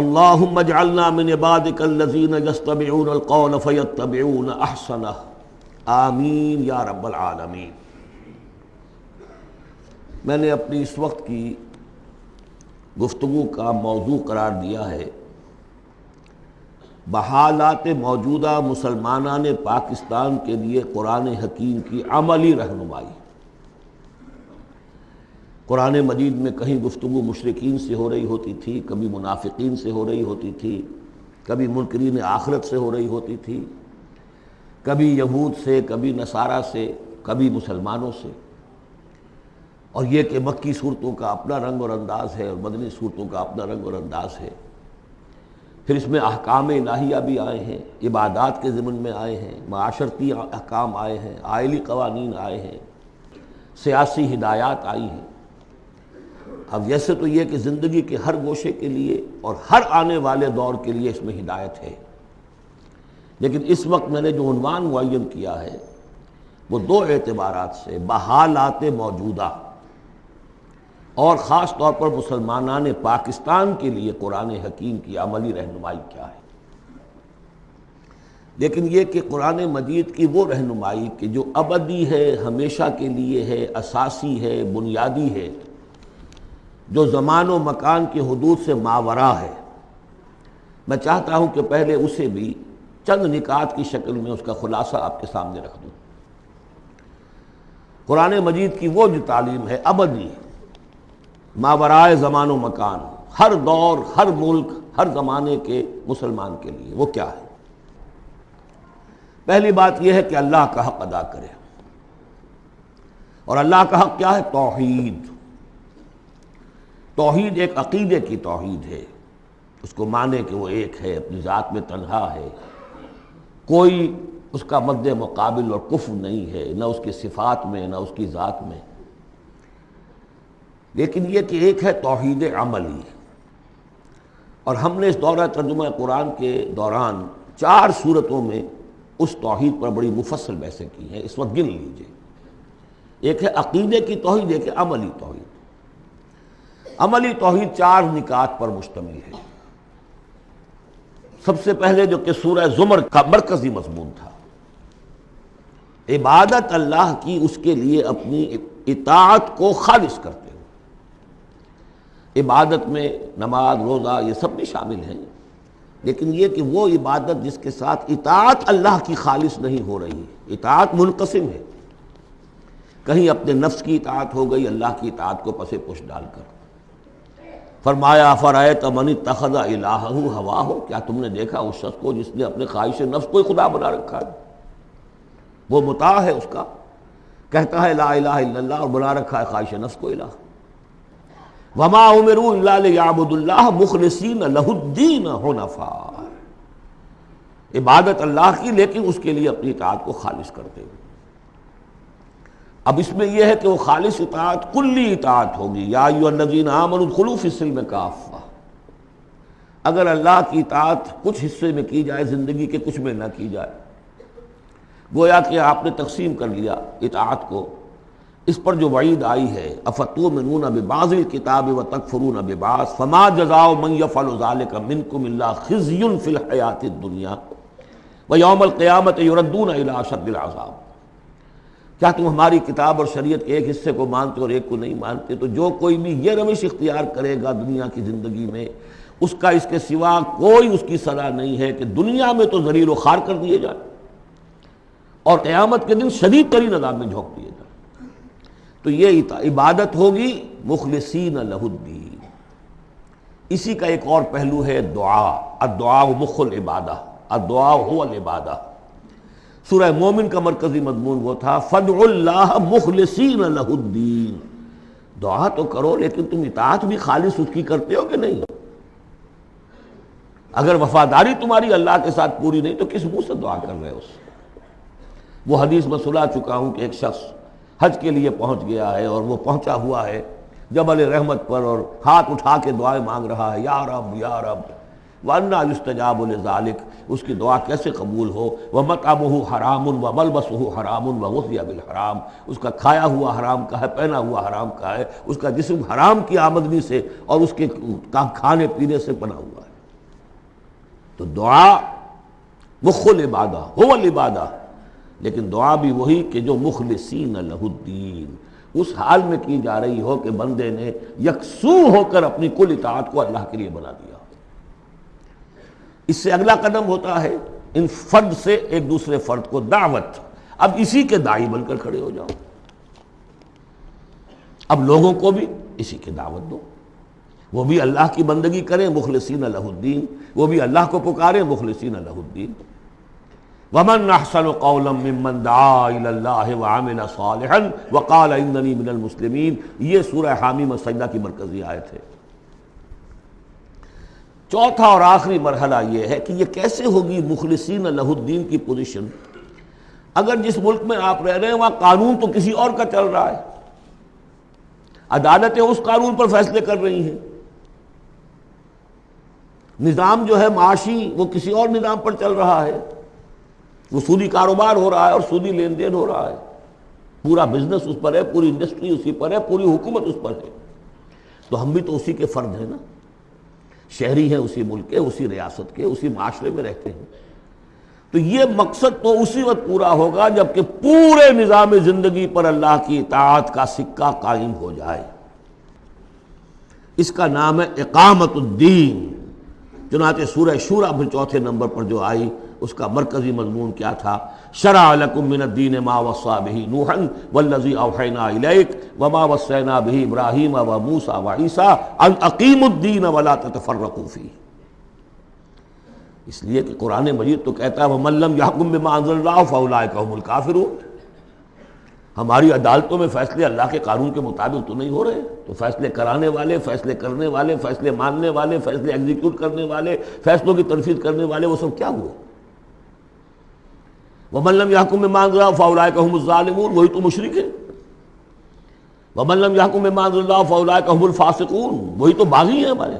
B: اللهم اجعلنا من عبادك الذين يستمعون القول فيتبعون احسنه. آمین یا رب العالمین. میں نے اپنی اس وقت کی گفتگو کا موضوع قرار دیا ہے بحالات موجودہ مسلمانان پاکستان کے لیے قرآن حکیم کی عملی رہنمائی. قرآن مجید میں کہیں گفتگو مشرکین سے ہو رہی ہوتی تھی، کبھی منافقین سے ہو رہی ہوتی تھی، کبھی منکرین آخرت سے ہو رہی ہوتی تھی، کبھی یہود سے، کبھی نصارہ سے، کبھی مسلمانوں سے. اور یہ کہ مکی صورتوں کا اپنا رنگ اور انداز ہے اور مدنی صورتوں کا اپنا رنگ اور انداز ہے. پھر اس میں احکام الہیہ بھی آئے ہیں، عبادات کے ضمن میں آئے ہیں، معاشرتی احکام آئے ہیں، آئلی قوانین آئے ہیں، سیاسی ہدایات آئی ہیں. اب ویسے تو یہ کہ زندگی کے ہر گوشے کے لیے اور ہر آنے والے دور کے لیے اس میں ہدایت ہے، لیکن اس وقت میں نے جو عنوان معین کیا ہے وہ دو اعتبارات سے بحالات موجودہ اور خاص طور پر مسلمانان پاکستان کے لیے قرآن حکیم کی عملی رہنمائی کیا ہے. لیکن یہ کہ قرآن مجید کی وہ رہنمائی کہ جو ابدی ہے، ہمیشہ کے لیے ہے، اساسی ہے، بنیادی ہے، جو زمان و مکان کی حدود سے ماورا ہے، میں چاہتا ہوں کہ پہلے اسے بھی چند نکات کی شکل میں اس کا خلاصہ آپ کے سامنے رکھ دوں. قرآن مجید کی وہ جو تعلیم ہے ابدی، ماورائے زمان و مکان، ہر دور، ہر ملک، ہر زمانے کے مسلمان کے لیے، وہ کیا ہے؟ پہلی بات یہ ہے کہ اللہ کا حق ادا کرے. اور اللہ کا حق کیا ہے؟ توحید. توحید ایک عقیدے کی توحید ہے، اس کو مانے کہ وہ ایک ہے، اپنی ذات میں تنہا ہے، کوئی اس کا مد مقابل اور کفو نہیں ہے، نہ اس کی صفات میں نہ اس کی ذات میں. لیکن یہ کہ ایک ہے توحید عملی. اور ہم نے اس دورہ ترجمہ قرآن کے دوران 4 صورتوں میں اس توحید پر بڑی مفصل بحثیں کی ہیں. اس وقت گن لیجئے. ایک ہے عقیدے کی توحید، ایک ہے عملی توحید. عملی توحید 4 نکات پر مشتمل ہے. سب سے پہلے جو کہ سورہ زمر کا مرکزی مضمون تھا، عبادت اللہ کی، اس کے لیے اپنی اطاعت کو خالص کرتے ہوئے. عبادت میں نماز، روزہ یہ سب بھی شامل ہیں، لیکن یہ کہ وہ عبادت جس کے ساتھ اطاعت اللہ کی خالص نہیں ہو رہی. اطاعت منقسم ہے، کہیں اپنے نفس کی اطاعت ہو گئی اللہ کی اطاعت کو پس پش ڈال کر. فرمایا فرأیت من اتخذ الہہ ہواہ، کیا تم نے دیکھا اس شخص کو جس نے اپنے خواہش نفس کو ہی خدا بنا رکھا ہے؟ وہ مطاع ہے اس کا، کہتا ہے لا الہ الا اللہ اور بنا رکھا ہے خواہش نفس کو الہ. وما امروا الا لیعبدوا اللہ مخلصین لہ الدین حنفاء، عبادت اللہ کی لیکن اس کے لیے اپنی اطاعت کو خالص کرتے ہوئے. اب اس میں یہ ہے کہ وہ خالص اطاعت کلی اطاعت ہوگی. یا ایھا الذین آمنوا ادخلوا فی السلم کافہ، اگر اللہ کی اطاعت کچھ حصے میں کی جائے زندگی کے کچھ میں نہ کی جائے، گویا کہ آپ نے تقسیم کر لیا اطاعت کو. اس پر جو وعید آئی ہے افتؤمنون ببعض الکتاب وتکفرون ببعض فما جزاء من یفعل ذلک منکم الا خزی فی الحیاۃ الدنیا ویوم القیامۃ یردون الی اشد العذاب. کیا تم ہماری کتاب اور شریعت کے ایک حصے کو مانتے اور ایک کو نہیں مانتے؟ تو جو کوئی بھی یہ روش اختیار کرے گا دنیا کی زندگی میں، اس کا اس کے سوا کوئی اس کی سزا نہیں ہے کہ دنیا میں تو ذلیل و خوار کر دیے جائے اور قیامت کے دن شدید ترین عذاب میں جھونک دیے جائے. تو یہ عبادت ہوگی مخلصین لہ الدین. اسی کا ایک اور پہلو ہے دعا. الدعاء مخ العبادہ، الدعاء هو العبادہ. سورہ مومن کا مرکزی مضمون وہ تھا فادعوا اللہ مخلصین لہ الدین. دعا تو کرو لیکن تم اطاعت بھی خالص اس کی کرتے ہو کہ نہیں؟ اگر وفاداری تمہاری اللہ کے ساتھ پوری نہیں تو کس منہ سے دعا کر رہے ہو؟ وہ حدیث میں سنا چکا ہوں کہ ایک شخص حج کے لیے پہنچ گیا ہے اور وہ پہنچا ہوا ہے جبل رحمت پر اور ہاتھ اٹھا کے دعائیں مانگ رہا ہے، یا رب یا رب. وَأَنَّىٰ يُسْتَجَابُ لِذَٰلِكَ، اس کی دعا کیسے قبول ہو؟ وَمَطْعَمُهُ حَرَامٌ وَمَلْبَسُهُ حَرَامٌ وَغُذِّيَ بِالْحَرَامِ، اس کا کھایا ہوا حرام کا ہے، پہنا ہوا حرام کا ہے، اس کا جسم حرام کی آمدنی سے اور اس کے کھانے پینے سے بنا ہوا ہے. تو دعا مخ العبادہ هو العبادہ، لیکن دعا بھی وہی کہ جو مخلصین لہ الدین، اس حال میں کی جا رہی ہو کہ بندے نے یکسو ہو کر اپنی کل اطاعت کو اللہ کے لیے بنا دیا. اس سے اگلا قدم ہوتا ہے ان فرد سے ایک دوسرے فرد کو دعوت. اب اسی کے داعی بن کر کھڑے ہو جاؤ، اب لوگوں کو بھی اسی کی دعوت دو، وہ بھی اللہ کی بندگی کریں مخلصین لہ الدین، وہ بھی اللہ کو پکاریں مخلصین لہ الدین. وَمَنْ أَحْسَنُ قَوْلًا مِّمَّنْ دَعَا إِلَى اللَّهِ وَعَمِلَ صَالِحًا وَقَالَ إِنَّنِي مِنَ الْمُسْلِمِينَ. یہ سورہ حامیم السجدہ کی مرکزی آیت ہے. چوتھا اور آخری مرحلہ یہ ہے کہ یہ کیسے ہوگی مخلصین لہ الدین کی پوزیشن اگر جس ملک میں آپ رہ رہے ہیں وہاں قانون تو کسی اور کا چل رہا ہے، عدالتیں اس قانون پر فیصلے کر رہی ہیں، نظام جو ہے معاشی وہ کسی اور نظام پر چل رہا ہے، وہ سودی کاروبار ہو رہا ہے اور سودی لین دین ہو رہا ہے، پورا بزنس اس پر ہے، پوری انڈسٹری اسی پر ہے، پوری حکومت اس پر ہے. تو ہم بھی تو اسی کے فرد ہیں نا، شہری ہیں اسی ملک کے، اسی ریاست کے، اسی معاشرے میں رہتے ہیں. تو یہ مقصد تو اسی وقت پورا ہوگا جب کہ پورے نظام زندگی پر اللہ کی اطاعت کا سکہ قائم ہو جائے. اس کا نام ہے اقامت الدین. چنانچہ سورہ شورى پھر چوتھے نمبر پر جو آئی اس کا مرکزی مضمون کیا تھا؟ شرع لکم من الدین ما وصى به نوحا والذی اوحینا الیک وما وصینا به ابراہیم وموسیٰ وعیسیٰ ان اقیموا الدین ولا تتفرقوا فیہ. اس لیے کہ قرآن مجید تو کہتا ہے ومن لم یحکم بما انزل اللہ فاولئک هم الکافرون. ہماری عدالتوں میں فیصلے اللہ کے قانون کے مطابق تو نہیں ہو رہے، تو فیصلے کرانے والے، فیصلے کرنے والے، فیصلے ماننے والے، فیصلے ایگزیکیوٹ کرنے والے، فیصلوں کی تنفیذ کرنے والے، وہ سب کیا ہوئے؟ وَمَن لَّمْ يَحْكُم بِمَا أَنزَلَ اللَّهُ فَأُولَٰئِكَ هُمُ الظَّالِمُونَ، وہی تو مشرک ہیں. وَمَن لَّمْ يَحْكُم بِمَا أَنزَلَ اللَّهُ فَأُولَٰئِكَ هُمُ الْفَاسِقُونَ، وہی تو باغی ہیں ہمارے.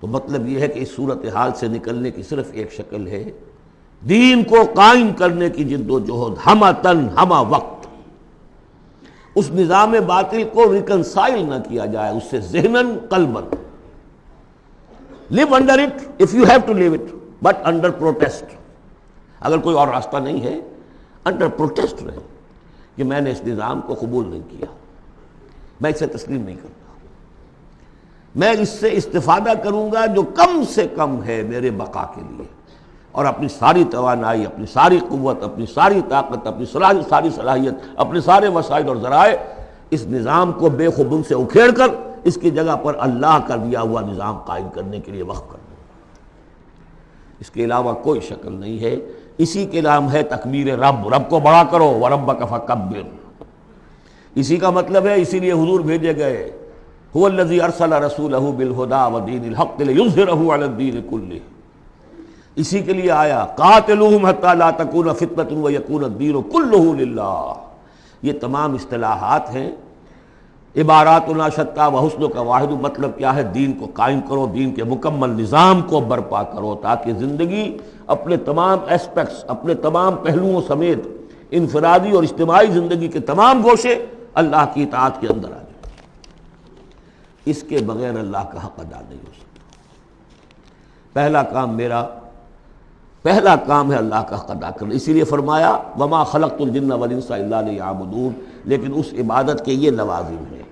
B: تو مطلب یہ ہے کہ اس صورتحال سے نکلنے کی صرف ایک شکل ہے، دین کو قائم کرنے کی جد و جہد ہمہ تن ہمہ وقت. اس نظام باطل کو ریکنسائل نہ کیا جائے اس سے ذہناً قلباً. live under it if you have to live it but under protest. اگر کوئی اور راستہ نہیں ہے انڈر پروٹیسٹ رہے کہ میں نے اس نظام کو قبول نہیں کیا، میں اسے تسلیم نہیں کرتا، میں اس سے استفادہ کروں گا جو کم سے کم ہے میرے بقا کے لیے، اور اپنی ساری توانائی، اپنی ساری قوت، اپنی ساری طاقت، اپنی ساری صلاحیت، اپنے سارے وسائل اور ذرائع اس نظام کو بے خبن سے اکھیڑ کر اس کی جگہ پر اللہ کا دیا ہوا نظام قائم کرنے کے لیے وقف کر دوں. اس کے علاوہ کوئی شکل نہیں ہے اسی کے نام ہے تکبیر رب، رب کو بڑا کرو، وَرَبَّكَ فَكَبِّرْ۔ اسی کا مطلب ہے، اسی لیے حضور بھیجے گئے، هُوَ الَّذِي أَرْسَلَ رَسُولَهُ بِالْهُدَى وَدِينِ الْحَقِّ لِيُظْهِرَهُ عَلَى الدِّينِ كُلِّهِ، اسی کے لیے آیا قَاتِلُوهُمْ حَتَّى لَا تَكُونَ فِتْنَةٌ وَيَكُونَ الدِّينُ كُلُّهُ لِلَّهِ۔ یہ تمام اصطلاحات ہیں، عباراتنا شتیٰ وحسنک واحد، مطلب کیا ہے؟ دین کو قائم کرو، دین کے مکمل نظام کو برپا کرو، تاکہ زندگی اپنے تمام ایسپیکٹس، اپنے تمام پہلوؤں سمیت انفرادی اور اجتماعی زندگی کے تمام گوشے اللہ کی اطاعت کے اندر آ جائے۔ اس کے بغیر اللہ کا حق ادا نہیں ہو سکتا۔ پہلا کام ہے اللہ کا حق ادا کرنا، اسی لیے فرمایا وما خلقت الجن والانس الا لیعبدون، لیکن اس عبادت کے یہ لوازم ہیں،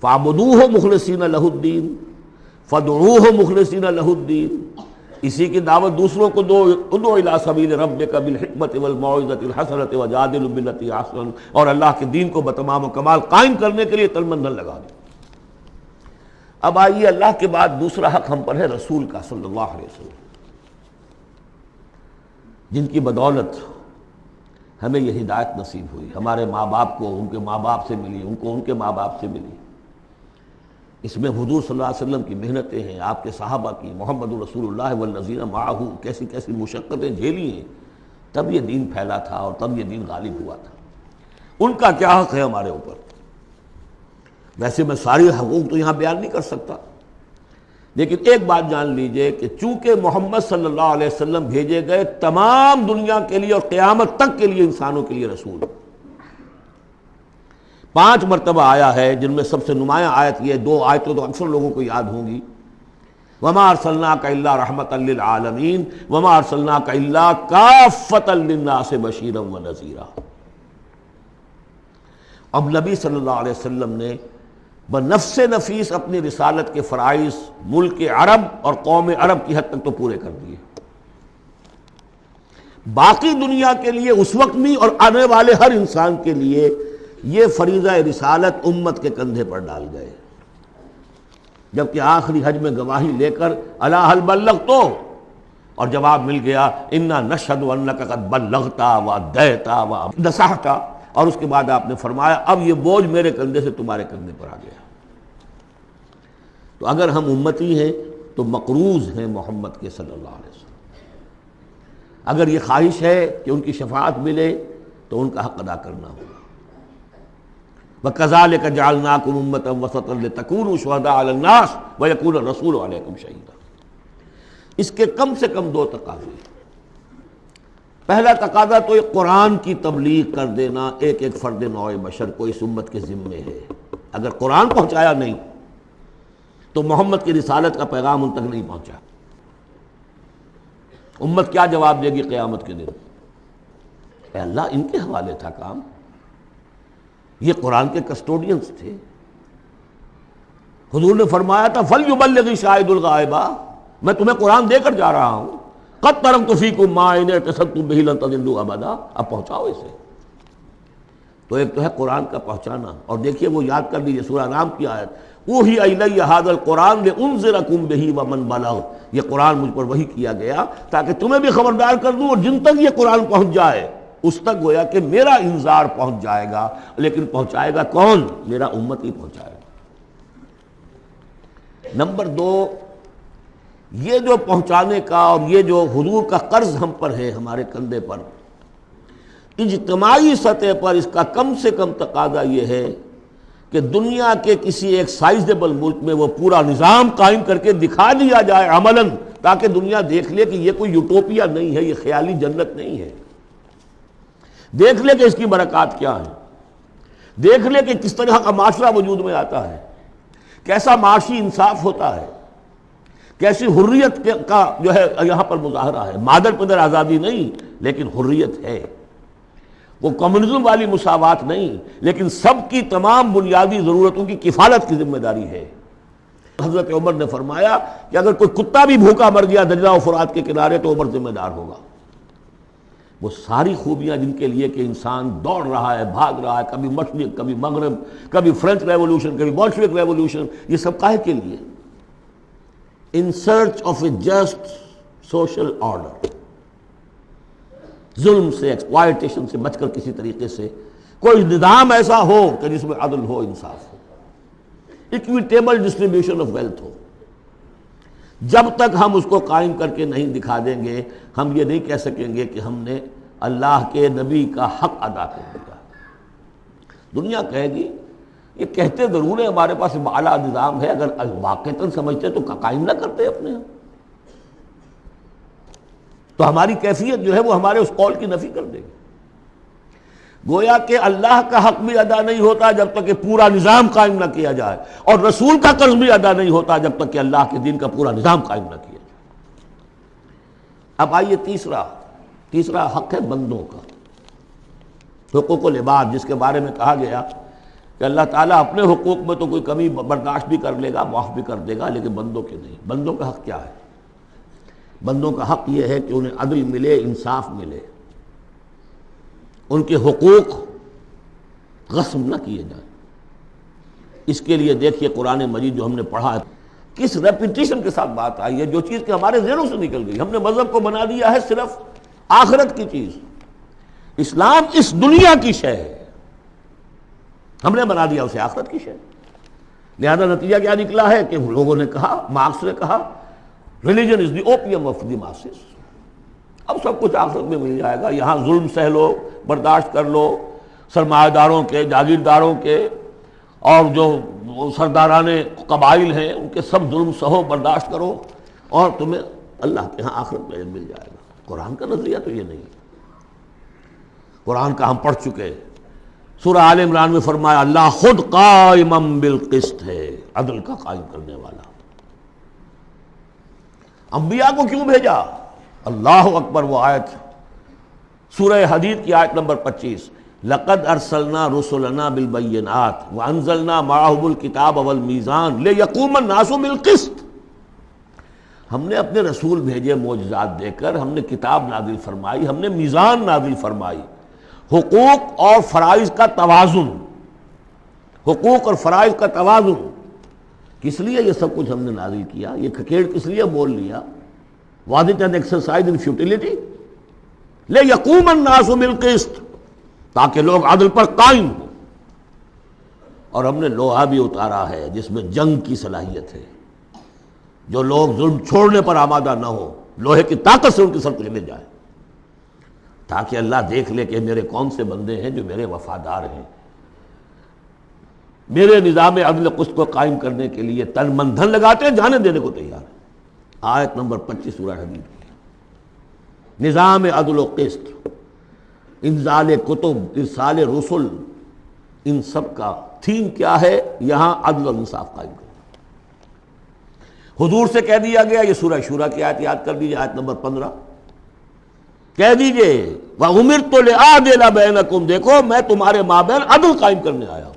B: فاعبدوہ مخلصین لہ الدین، فادعوہ مخلصین لہ الدین، اسی کی دعوت دوسروں کو دو، ادعو الی سبیل ربک بالحکمت والموعظۃ الحسنۃ وجادلہم باللتی احسن، اور اللہ کے دین کو بتمام و کمال قائم کرنے کے لیے تن من دھن لگا دو۔ اب آئیے اللہ کے بعد دوسرا حق ہم پر ہے رسول کا صلی اللہ علیہ وسلم، جن کی بدولت ہمیں یہ ہدایت نصیب ہوئی، ہمارے ماں باپ کو ان کے ماں باپ سے ملی، ان کو ان کے ماں باپ سے ملی۔ اس میں حضور صلی اللہ علیہ وسلم کی محنتیں ہیں، آپ کے صحابہ کی، محمد رسول اللہ والذین معہ کیسی کیسی مشقتیں جھیلی ہیں، تب یہ دین پھیلا تھا اور تب یہ دین غالب ہوا تھا۔ ان کا کیا حق ہے ہمارے اوپر؟ ویسے میں ساری حقوق تو یہاں بیان نہیں کر سکتا، لیکن ایک بات جان لیجئے کہ چونکہ محمد صلی اللہ علیہ وسلم بھیجے گئے تمام دنیا کے لیے اور قیامت تک کے لیے انسانوں کے لیے رسول، 5 مرتبہ آیا ہے، جن میں سب سے نمایاں آیت یہ 2 آیتیں تو اکثر لوگوں کو یاد ہوں گی، وَمَا أَرْسَلْنَاكَ إِلَّا رَحْمَةً لِّلْعَالَمِينَ وَمَا أَرْسَلْنَاكَ إِلَّا كَافَّةً لِّلنَّاسِ بَشِيرًا وَنَذِيرًا۔ اب نبی صلی اللہ علیہ وسلم نے بنفس نفیس اپنی رسالت کے فرائض ملک عرب اور قوم عرب کی حد تک تو پورے کر دیے، باقی دنیا کے لیے اس وقت بھی اور آنے والے ہر انسان کے لیے یہ فریضہ رسالت امت کے کندھے پر ڈال گئے، جبکہ آخری حج میں گواہی لے کر الا هل بلغت، اور جواب مل گیا انا نشهد انک قد بلغت وادیت ونصحت، اور اس کے بعد آپ نے فرمایا اب یہ بوجھ میرے کندھے سے تمہارے کندھے پر آ گیا۔ تو اگر ہم امتی ہیں تو مقروض ہیں محمد کے صلی اللہ علیہ وسلم، اگر یہ خواہش ہے کہ ان کی شفاعت ملے تو ان کا حق ادا کرنا ہوگا۔ وَكَذَلِكَ جَعَلْنَاكُمْ أُمَّةً وَسَطًا لِتَكُونُوا شُهَدَاءَ عَلَى النَّاسِ وَيَكُونَ الرَّسُولُ عَلَيْكُمْ شَهِيدًا۔ اس کے کم سے کم 2 تقاضے۔ پہلا تقاضا تو ایک قرآن کی تبلیغ کر دینا ایک ایک فرد نوع بشر کو اس امت کے ذمے ہے، اگر قرآن پہنچایا نہیں تو محمد کی رسالت کا پیغام ان تک نہیں پہنچا، امت کیا جواب دے گی قیامت کے دن؟ اے اللہ ان کے حوالے تھا کام، یہ قرآن کے کسٹوڈینز تھے۔ حضور نے فرمایا تھا فَلْيُبَلِّغِ شَاهِدُ الْغَائِبَ، میں تمہیں قرآن دے کر جا رہا ہوں، قَدْ تَرَكْتُ فِيكُم مَّا إِنْ اعْتَصَمْتُم بِهِ لَن تَضِلُّوا أَبَدًا، اب پہنچاؤ اسے۔ تو ایک تو ہے قرآن کا پہنچانا، اور دیکھیے وہ یاد کر لیجیے سورہ نام کی آیت اوحی الی ھذا القرآن لانذرکم بہ ومن بلغ، یہ قرآن مجھ پر وحی کیا گیا تاکہ تمہیں بھی خبردار کر دوں، اور جن تک یہ قرآن پہنچ جائے اس تک گویا کہ میرا انذار پہنچ جائے گا، لیکن پہنچائے گا کون؟ میرا امت ہی پہنچائے گا۔ نمبر 2، یہ جو پہنچانے کا اور یہ جو حضور کا قرض ہم پر ہے ہمارے کندھے پر، اجتماعی سطح پر اس کا کم سے کم تقاضا یہ ہے کہ دنیا کے کسی ایک سائزیبل ملک میں وہ پورا نظام قائم کر کے دکھا دیا جائے عملاً، تاکہ دنیا دیکھ لے کہ یہ کوئی یوٹوپیا نہیں ہے، یہ خیالی جنت نہیں ہے، دیکھ لے کہ اس کی برکات کیا ہے، دیکھ لے کہ کس طرح کا معاشرہ وجود میں آتا ہے، کیسا معاشی انصاف ہوتا ہے، کیسی حریت کا جو ہے یہاں پر مظاہرہ ہے، مادر پدر آزادی نہیں لیکن حریت ہے، وہ کمیونزم والی مساوات نہیں لیکن سب کی تمام بنیادی ضرورتوں کی کفالت کی ذمہ داری ہے۔ حضرت عمر نے فرمایا کہ اگر کوئی کتا بھی بھوکا مر گیا دجلہ و فرات کے کنارے تو عمر ذمہ دار ہوگا۔ وہ ساری خوبیاں جن کے لیے کہ انسان دوڑ رہا ہے، بھاگ رہا ہے، کبھی مشرق کبھی مغرب، کبھی فرینچ ریولوشن کبھی بولشوک ریولوشن، یہ سب کاہے کے لیے؟ in search of a just social order۔ ظلم سے، ایکسپلائٹیشن سے بچ کر کسی طریقے سے کوئی نظام ایسا ہو کہ جس میں عدل ہو، انصاف ہو، اکویٹیبل ڈسٹریبیوشن آف ویلتھ ہو۔ جب تک ہم اس کو قائم کر کے نہیں دکھا دیں گے، ہم یہ نہیں کہہ سکیں گے کہ ہم نے اللہ کے نبی کا حق ادا کر دیا۔ دنیا کہے گی یہ کہتے ضرور ہے ہمارے پاس اعلیٰ نظام ہے، اگر واقعتاً سمجھتے تو قائم نہ کرتے اپنے ہم، تو ہماری کیفیت جو ہے وہ ہمارے اس قول کی نفی کر دے گی۔ گویا کہ اللہ کا حق بھی ادا نہیں ہوتا جب تک کہ پورا نظام قائم نہ کیا جائے، اور رسول کا قرض بھی ادا نہیں ہوتا جب تک کہ اللہ کے دین کا پورا نظام قائم نہ کیا جائے۔ اب آئیے تیسرا حق ہے بندوں کا، حقوق العباد، جس کے بارے میں کہا گیا کہ اللہ تعالیٰ اپنے حقوق میں تو کوئی کمی برداشت بھی کر لے گا، معاف بھی کر دے گا، لیکن بندوں کے نہیں۔ بندوں کا حق کیا ہے؟ بندوں کا حق یہ ہے کہ انہیں عدل ملے، انصاف ملے، ان کے حقوق غصب نہ کیے جائیں۔ اس کے لیے دیکھیے قرآن مجید جو ہم نے پڑھا ہے، کس ریپیٹیشن کے ساتھ بات آئی ہے، جو چیز کہ ہمارے ذہنوں سے نکل گئی۔ ہم نے مذہب کو بنا دیا ہے صرف آخرت کی چیز، اسلام اس دنیا کی شے ہے، ہم نے بنا دیا اسے آخرت کی شے۔ لہذا نتیجہ کیا نکلا ہے کہ لوگوں نے کہا، مارکس نے کہا، religion is the opium of the masses. اب سب کچھ آخرت میں مل جائے گا، یہاں ظلم سہ لو، برداشت کر لو، سرمایہ داروں کے، جاگیرداروں کے، اور جو سرداران قبائل ہیں ان کے سب ظلم سہو، برداشت کرو، اور تمہیں اللہ کے ہاں آخرت میں مل جائے گا۔ قرآن کا نظریہ تو یہ نہیں ہے۔ قرآن کا ہم پڑھ چکے، سورہ آل عمران میں فرمایا اللہ خود قائم بالقسط ہے، عدل کا قائم کرنے والا۔ انبیاء کو کیوں بھیجا؟ اللہ اکبر، وہ آیت سورہ حدید کی آیت نمبر 25، لقد ارسلنا رسلنا بالبینات وانزلنا معهم الکتاب والمیزان لیقوم الناس بالقسط۔ ہم نے اپنے رسول بھیجے معجزات دے کر، ہم نے کتاب نازل فرمائی، ہم نے میزان نازل فرمائی، حقوق اور فرائض کا توازن، حقوق اور فرائض کا توازن۔ کس لیے یہ سب کچھ ہم نے نازل کیا؟ یہ کھکیڑ کس لیے بول لیا؟ Was it an exercise in futility? لیقوم الناس بالقسط، تاکہ لوگ عدل پر قائم ہوں۔ اور ہم نے لوہا بھی اتارا ہے جس میں جنگ کی صلاحیت ہے، جو لوگ ظلم چھوڑنے پر آمادہ نہ ہو، لوہے کی طاقت سے ان کے سر کچلے جائے، تاکہ اللہ دیکھ لے کہ میرے کون سے بندے ہیں جو میرے وفادار ہیں، میرے نظام عدل قسط کو قائم کرنے کے لیے تن من دھن لگاتے ہیں، جانے دینے کو تیار ہیں۔ آیت نمبر 25 سورہ حدید کی، نظام عدل و قسط، انزال کتب، ارسال رسل، ان سب کا تھیم کیا ہے؟ یہاں عدل و انصاف قائم کرنا۔ حضور سے کہہ دیا گیا، یہ سورہ شورى کی آیت یاد کر دیجیے، آیت نمبر 15، کہہ دیجئے وَأُمِرْتُ لِأَعْدِلَ بَيْنَكُمْ، دیکھو میں تمہارے مابین عدل قائم کرنے آیا ہوں۔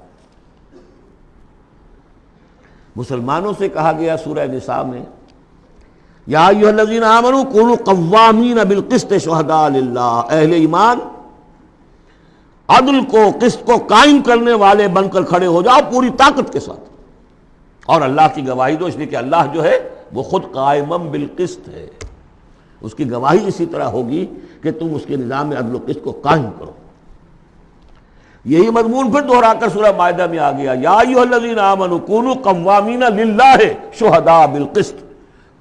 B: مسلمانوں سے کہا گیا سورہ نساء میں، یا ایھا الذین آمنوا کونوا قوامین بالقسط شہداء للہ، اہل ایمان عدل کو، قسط کو قائم کرنے والے بن کر کھڑے ہو جاؤ پوری طاقت کے ساتھ، اور اللہ کی گواہی دو، اس لیے کہ اللہ جو ہے وہ خود قائم بالقسط ہے، اس کی گواہی اسی طرح ہوگی کہ تم اس کے نظام عدل و قسط کو قائم کرو۔ یہی مضمون پھر دہرا کر سورہ مائدہ میں آ گیا، یا ایھا الذین آمنوا کونوا قوامین للہ شہداء بالقسط،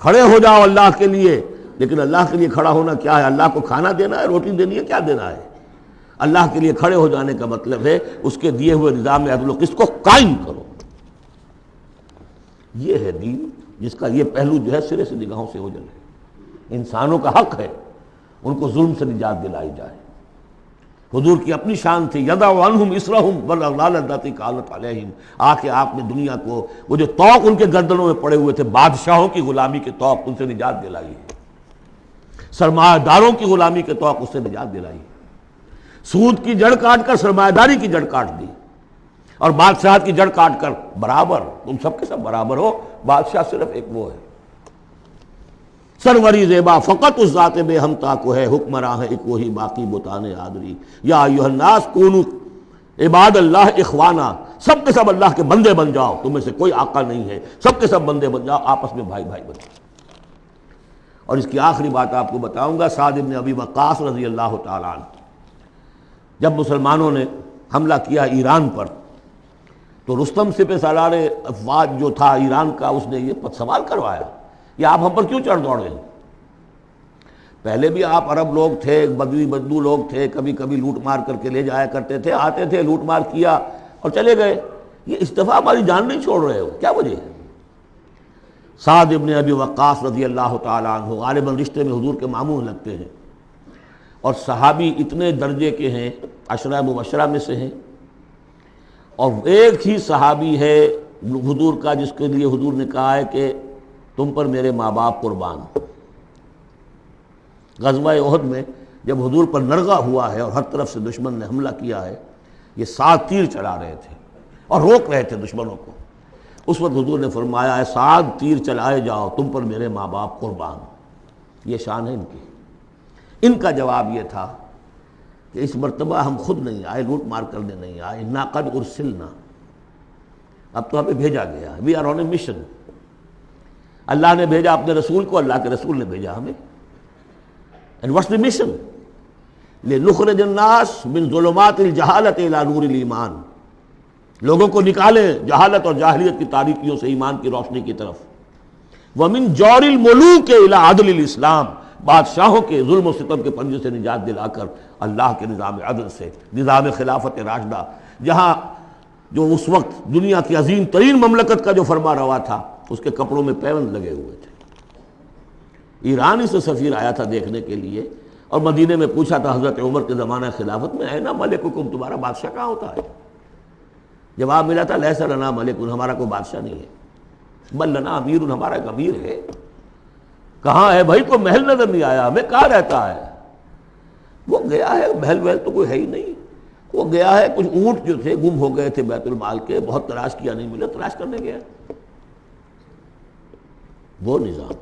B: کھڑے ہو جاؤ اللہ کے لیے۔ لیکن اللہ کے لیے کھڑا ہونا کیا ہے؟ اللہ کو کھانا دینا ہے، روٹی دینی ہے، کیا دینا ہے؟ اللہ کے لیے کھڑے ہو جانے کا مطلب ہے اس کے دیے ہوئے نظام عدل و قسط کو قائم کرو۔ یہ ہے دین، جس کا یہ پہلو جو ہے سرے سے نگاہوں سے اوجھل ہے۔ انسانوں کا حق ہے ان کو ظلم سے نجات دلائی جائے۔ حضور کی اپنی شان تھی، یضع عنہم اسرہم والاغلال اللاتی کانت علیہم، آ کے آپ نے دنیا کو وہ جو طوق ان کے گردنوں میں پڑے ہوئے تھے، بادشاہوں کی غلامی کے طوق، ان سے نجات دلائی ہے، سرمایہ داروں کی غلامی کے طوق، اس سے نجات دلائی ہے، سود کی جڑ کاٹ کر سرمایہ داری کی جڑ کاٹ دی، اور بادشاہت کی جڑ کاٹ کر برابر، تم سب کے سب برابر ہو، بادشاہ صرف ایک وہ ہے، سروری زیبا فقط اس ذات بے ہمتا کو ہے، حکمراں ہے ایک وہی باقی بتان آدری، یا ایھا الناس کونوا عباد اللہ اخوانا، سب کے سب اللہ کے بندے بن جاؤ، تم میں سے کوئی آقا نہیں ہے، سب کے سب بندے بن جاؤ، آپس میں بھائی بھائی بن جاؤ۔ اور اس کی آخری بات آپ کو بتاؤں گا، سعد بن ابی وقاص رضی اللہ تعالیٰ عنہ جب مسلمانوں نے حملہ کیا ایران پر تو رستم سپہ سالار افواج جو تھا ایران کا، اس نے یہ سوال کروایا کہ آپ ہم پر کیوں چڑھ دوڑے ہیں؟ پہلے بھی آپ عرب لوگ تھے، بدوی بدو لوگ تھے، کبھی کبھی لوٹ مار کر کے لے جایا کرتے تھے، آتے تھے لوٹ مار کیا اور چلے گئے، یہ اس دفعہ ہماری جان نہیں چھوڑ رہے ہو، کیا وجہ ہے؟ سعد ابن ابی وقاص رضی اللہ تعالیٰ عنہ غالباً رشتے میں حضور کے ماموں لگتے ہیں، اور صحابی اتنے درجے کے ہیں، عشرہ مبشرہ میں سے ہیں، اور ایک ہی صحابی ہے حضور کا جس کے لیے حضور نے کہا ہے کہ تم پر میرے ماں باپ قربان۔ غزوہ احد میں جب حضور پر نرغہ ہوا ہے اور ہر طرف سے دشمن نے حملہ کیا ہے، یہ 7 تیر چلا رہے تھے اور روک رہے تھے دشمنوں کو، اس وقت حضور نے فرمایا ہے 7 تیر چلائے جاؤ، تم پر میرے ماں باپ قربان۔ یہ شان ہے ان کی۔ ان کا جواب یہ تھا کہ اس مرتبہ ہم خود نہیں آئے، لوٹ مار کرنے نہیں آئے، انا قد ارسلنا، اب تو ہمیں بھیجا گیا ہے، we are on a mission. اللہ نے بھیجا اپنے رسول کو، اللہ کے رسول نے بھیجا ہمیں۔ And what's the mission? لِنُخْرِجَ النَّاسَ مِنْ ظُلُمَاتِ الْجَهَالَةِ إِلَى نُورِ الْإِيمَانِ، لوگوں کو نکالیں جہالت اور جاہلیت کی تاریکیوں سے ایمان کی روشنی کی طرف۔ وَمِنْ جَوْرِ الْمُلُوكِ إِلَى عَدْلِ الْإِسْلَامِ، بادشاہوں کے ظلم و ستم کے پنجے سے نجات دلا کر اللہ کے نظام عدل سے، نظام خلافت راشدہ، جہاں جو اس وقت دنیا کی عظیم ترین مملکت کا جو فرما روا تھا اس کے کپڑوں میں پیوند لگے ہوئے تھے۔ ایرانی سے سفیر آیا تھا دیکھنے کے لیے، اور مدینے میں پوچھا تھا حضرت عمر کے زمانہ خلافت میں، اے نا ملککم، تمہارا بادشاہ کہاں ہوتا ہے؟ جواب ملا تھا لیس لنا ملک، ہمارا کوئی بادشاہ نہیں ہے، بل لنا امیر، ہمارا ایک امیر ہے۔ کہاں ہے بھائی؟ کوئی محل نظر نہیں آیا ہمیں، کہاں رہتا ہے؟ وہ گیا ہے، محل وحل تو کوئی ہے ہی نہیں، وہ گیا ہے، کچھ اونٹ جو تھے گم ہو گئے تھے بیت المال کے، بہت تلاش کیا نہیں ملے، تلاش کرنے گیا۔ وہ نظام،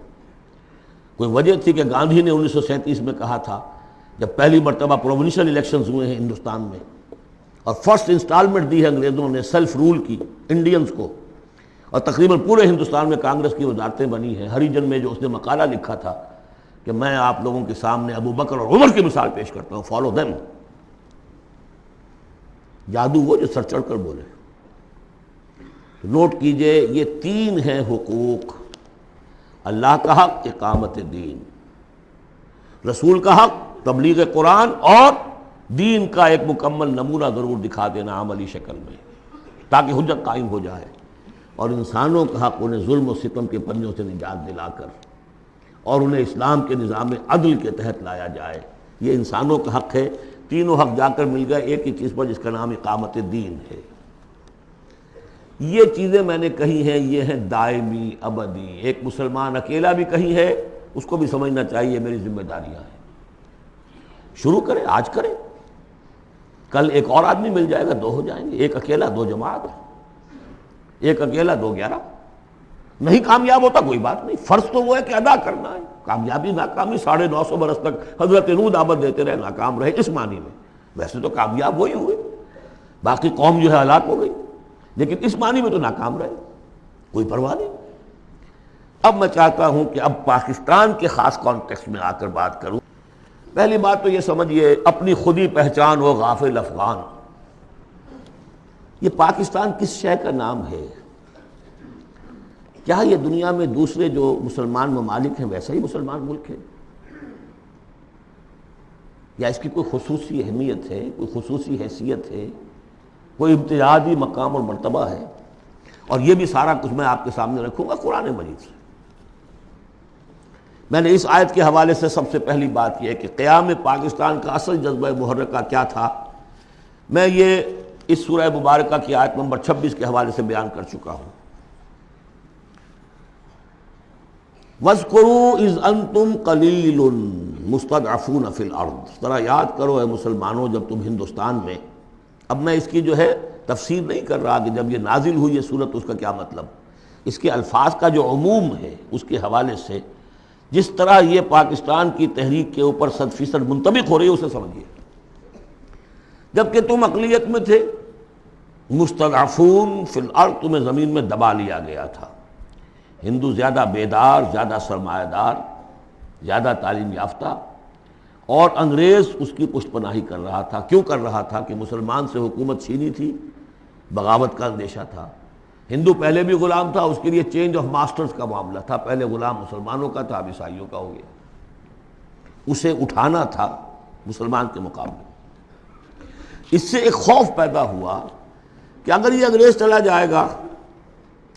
B: کوئی وجہ تھی کہ گاندھی نے 1937 میں کہا تھا جب پہلی مرتبہ پروونشل الیکشنز ہوئے ہیں ہندوستان میں، اور فرسٹ انسٹالمنٹ دی ہے انگریزوں نے سیلف رول کی انڈینز کو، اور تقریباً پورے ہندوستان میں کانگریس کی وزارتیں بنی ہیں۔ ہریجن میں جو اس نے مقالہ لکھا تھا کہ میں آپ لوگوں کے سامنے ابو بکر اور عمر کی مثال پیش کرتا ہوں، فالو دیم۔ جادو وہ جو سر چڑھ کر بولے۔ نوٹ کیجئے، یہ 3 ہیں حقوق: اللہ کا حق اقامت دین، رسول کا حق تبلیغ قرآن، اور دین کا ایک مکمل نمونہ ضرور دکھا دینا عملی شکل میں تاکہ حجت قائم ہو جائے، اور انسانوں کا حق انہیں ظلم و ستم کے پنجوں سے نجات دلا کر اور انہیں اسلام کے نظام عدل کے تحت لایا جائے۔ یہ انسانوں کا حق ہے۔ تینوں حق جا کر مل گئے ایک ہی چیز پر جس کا نام اقامت دین ہے۔ یہ چیزیں میں نے کہی ہیں، یہ ہیں دائمی ابدی۔ ایک مسلمان اکیلا بھی کہی ہے، اس کو بھی سمجھنا چاہیے میری ذمہ داریاں ہیں۔ شروع کریں، آج کریں، کل ایک اور آدمی مل جائے گا، 2 ہو جائیں گے۔ ایک اکیلا 2 جماعت، ایک اکیلا 2 11۔ نہیں کامیاب ہوتا کوئی بات نہیں، فرض تو وہ ہے کہ ادا کرنا ہے۔ کامیابی ناکامی 950 برس تک حضرت نوح دعوت دیتے رہے، ناکام رہے اس معنی میں، ویسے تو کامیاب وہی ہوئے، باقی قوم جو ہے ہلاک ہو گئی، لیکن اس معنی میں تو ناکام رہے، کوئی پرواہ نہیں۔ اب میں چاہتا ہوں کہ اب پاکستان کے خاص کانٹیکسٹ میں آ کر بات کروں۔ پہلی بات تو یہ سمجھیے، اپنی خودی پہچان ہو غافل افغان۔ یہ پاکستان کس شے کا نام ہے؟ کیا یہ دنیا میں دوسرے جو مسلمان ممالک ہیں ویسا ہی مسلمان ملک ہے، یا اس کی کوئی خصوصی اہمیت ہے، کوئی خصوصی حیثیت ہے، کوئی امتیازی مقام اور مرتبہ ہے؟ اور یہ بھی سارا کچھ میں آپ کے سامنے رکھوں گا قرآن مجید سے۔ میں نے اس آیت کے حوالے سے سب سے پہلی بات یہ ہے کہ قیام پاکستان کا اصل جذبہ محرکہ کیا تھا، میں یہ اس سورہ مبارکہ کی آیت نمبر 26 کے حوالے سے بیان کر چکا ہوں۔ وَاذْكُرُوا إِذْ أَنْتُمْ قَلِيلٌ مُسْتَضْعَفُونَ فِي الْأَرْضِ، ذرا یاد کرو اے مسلمانوں جب تم ہندوستان میں، اب میں اس کی جو ہے تفسیر نہیں کر رہا کہ جب یہ نازل ہوئی یہ صورت اس کا کیا مطلب، اس کے الفاظ کا جو عموم ہے اس کے حوالے سے جس طرح یہ پاکستان کی تحریک کے اوپر 100% منطبق ہو رہی ہے اسے سمجھیے۔ جبکہ تم اقلیت میں تھے، مستضعفون فی الارض، تمہیں زمین میں دبا لیا گیا تھا۔ ہندو زیادہ بیدار، زیادہ سرمایہ دار، زیادہ تعلیم یافتہ، اور انگریز اس کی پشت پناہی کر رہا تھا۔ کیوں کر رہا تھا؟ کہ مسلمان سے حکومت چھینی تھی، بغاوت کا اندیشہ تھا۔ ہندو پہلے بھی غلام تھا، اس کے لیے چینج آف ماسٹرز کا معاملہ تھا، پہلے غلام مسلمانوں کا تھا، اب عیسائیوں کا ہو گیا، اسے اٹھانا تھا مسلمان کے مقابلے۔ اس سے ایک خوف پیدا ہوا کہ اگر یہ انگریز چلا جائے گا،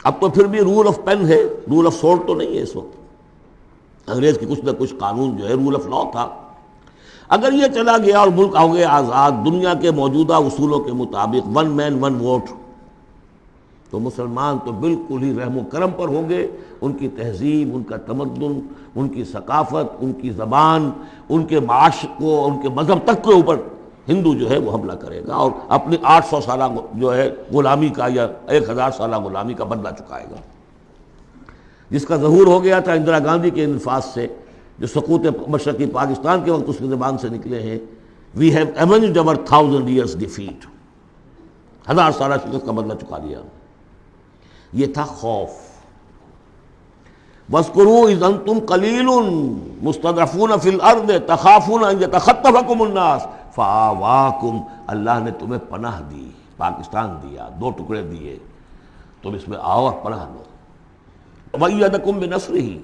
B: اب تو پھر بھی رول آف پین ہے، رول آف سورڈ تو نہیں ہے اس وقت، انگریز کی کچھ نہ کچھ قانون جو ہے رول آف لا تھا، اگر یہ چلا گیا اور ملک ہو گیا آزاد دنیا کے موجودہ اصولوں کے مطابق، ون مین ون ووٹ، تو مسلمان تو بالکل ہی رحم و کرم پر ہوں گے، ان کی تہذیب، ان کا تمدن، ان کی ثقافت، ان کی زبان، ان کے معاش کو، ان کے مذہب تک کے اوپر ہندو جو ہے وہ حملہ کرے گا، اور اپنی 800 سالہ جو ہے غلامی کا یا 1000 سالہ غلامی کا بدلہ چکائے گا، جس کا ظہور ہو گیا تھا اندرا گاندھی کے انفاذ سے، جو سقوط مشرقی پاکستان کے وقت اس کی زبان سے نکلے ہیں، we have ایونجڈ our 1000 years defeat، 1000 سالہ شکست کا بدلہ چکا لیا۔ یہ تھا خوف۔ وَاذْكُرُوا إِذْ أَنْتُمْ قَلِيلٌ مُسْتَضْعَفُونَ فِي الْأَرْضِ تَخَافُونَ أَنْ يَتَخَطَّفَكُمُ النَّاسُ فَآوَاكُمْ، اللہ نے تمہیں پناہ دی، پاکستان دیا، 2 ٹکڑے دیے، تم اس میں آؤ اور پناہ لو۔ وَأَيَّدَكُمْ بِنَصْرِهِ،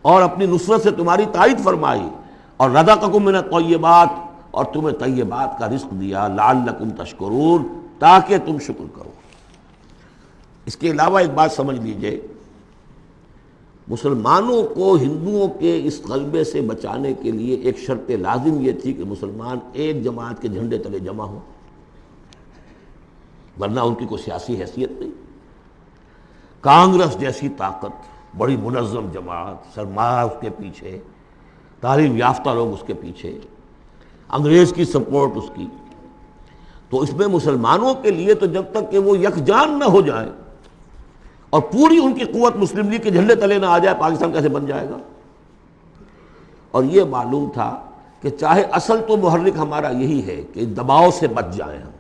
B: اور اپنی نصرت سے تمہاری تائید فرمائی، اور رَزَقَكُم مِّنَ الطَّيِّبَاتِ، اور تمہیں طیبات کا رزق دیا، لَعَلَّكُمْ تَشْكُرُونَ، تاکہ تم شکر کرو۔ اس کے علاوہ ایک بات سمجھ لیجئے، مسلمانوں کو ہندوؤں کے اس غلبے سے بچانے کے لیے ایک شرط لازم یہ تھی کہ مسلمان ایک جماعت کے جھنڈے تلے جمع ہوں، ورنہ ان کی کوئی سیاسی حیثیت نہیں۔ کانگریس جیسی طاقت، بڑی منظم جماعت، سرمایہ اس کے پیچھے، تعلیم یافتہ لوگ اس کے پیچھے، انگریز کی سپورٹ اس کی، تو اس میں مسلمانوں کے لیے تو جب تک کہ وہ یکجان نہ ہو جائیں اور پوری ان کی قوت مسلم لیگ کے جھنڈے تلے نہ آ جائے، پاکستان کیسے بن جائے گا؟ اور یہ معلوم تھا کہ چاہے اصل تو محرک ہمارا یہی ہے کہ دباؤ سے بچ جائیں ہم،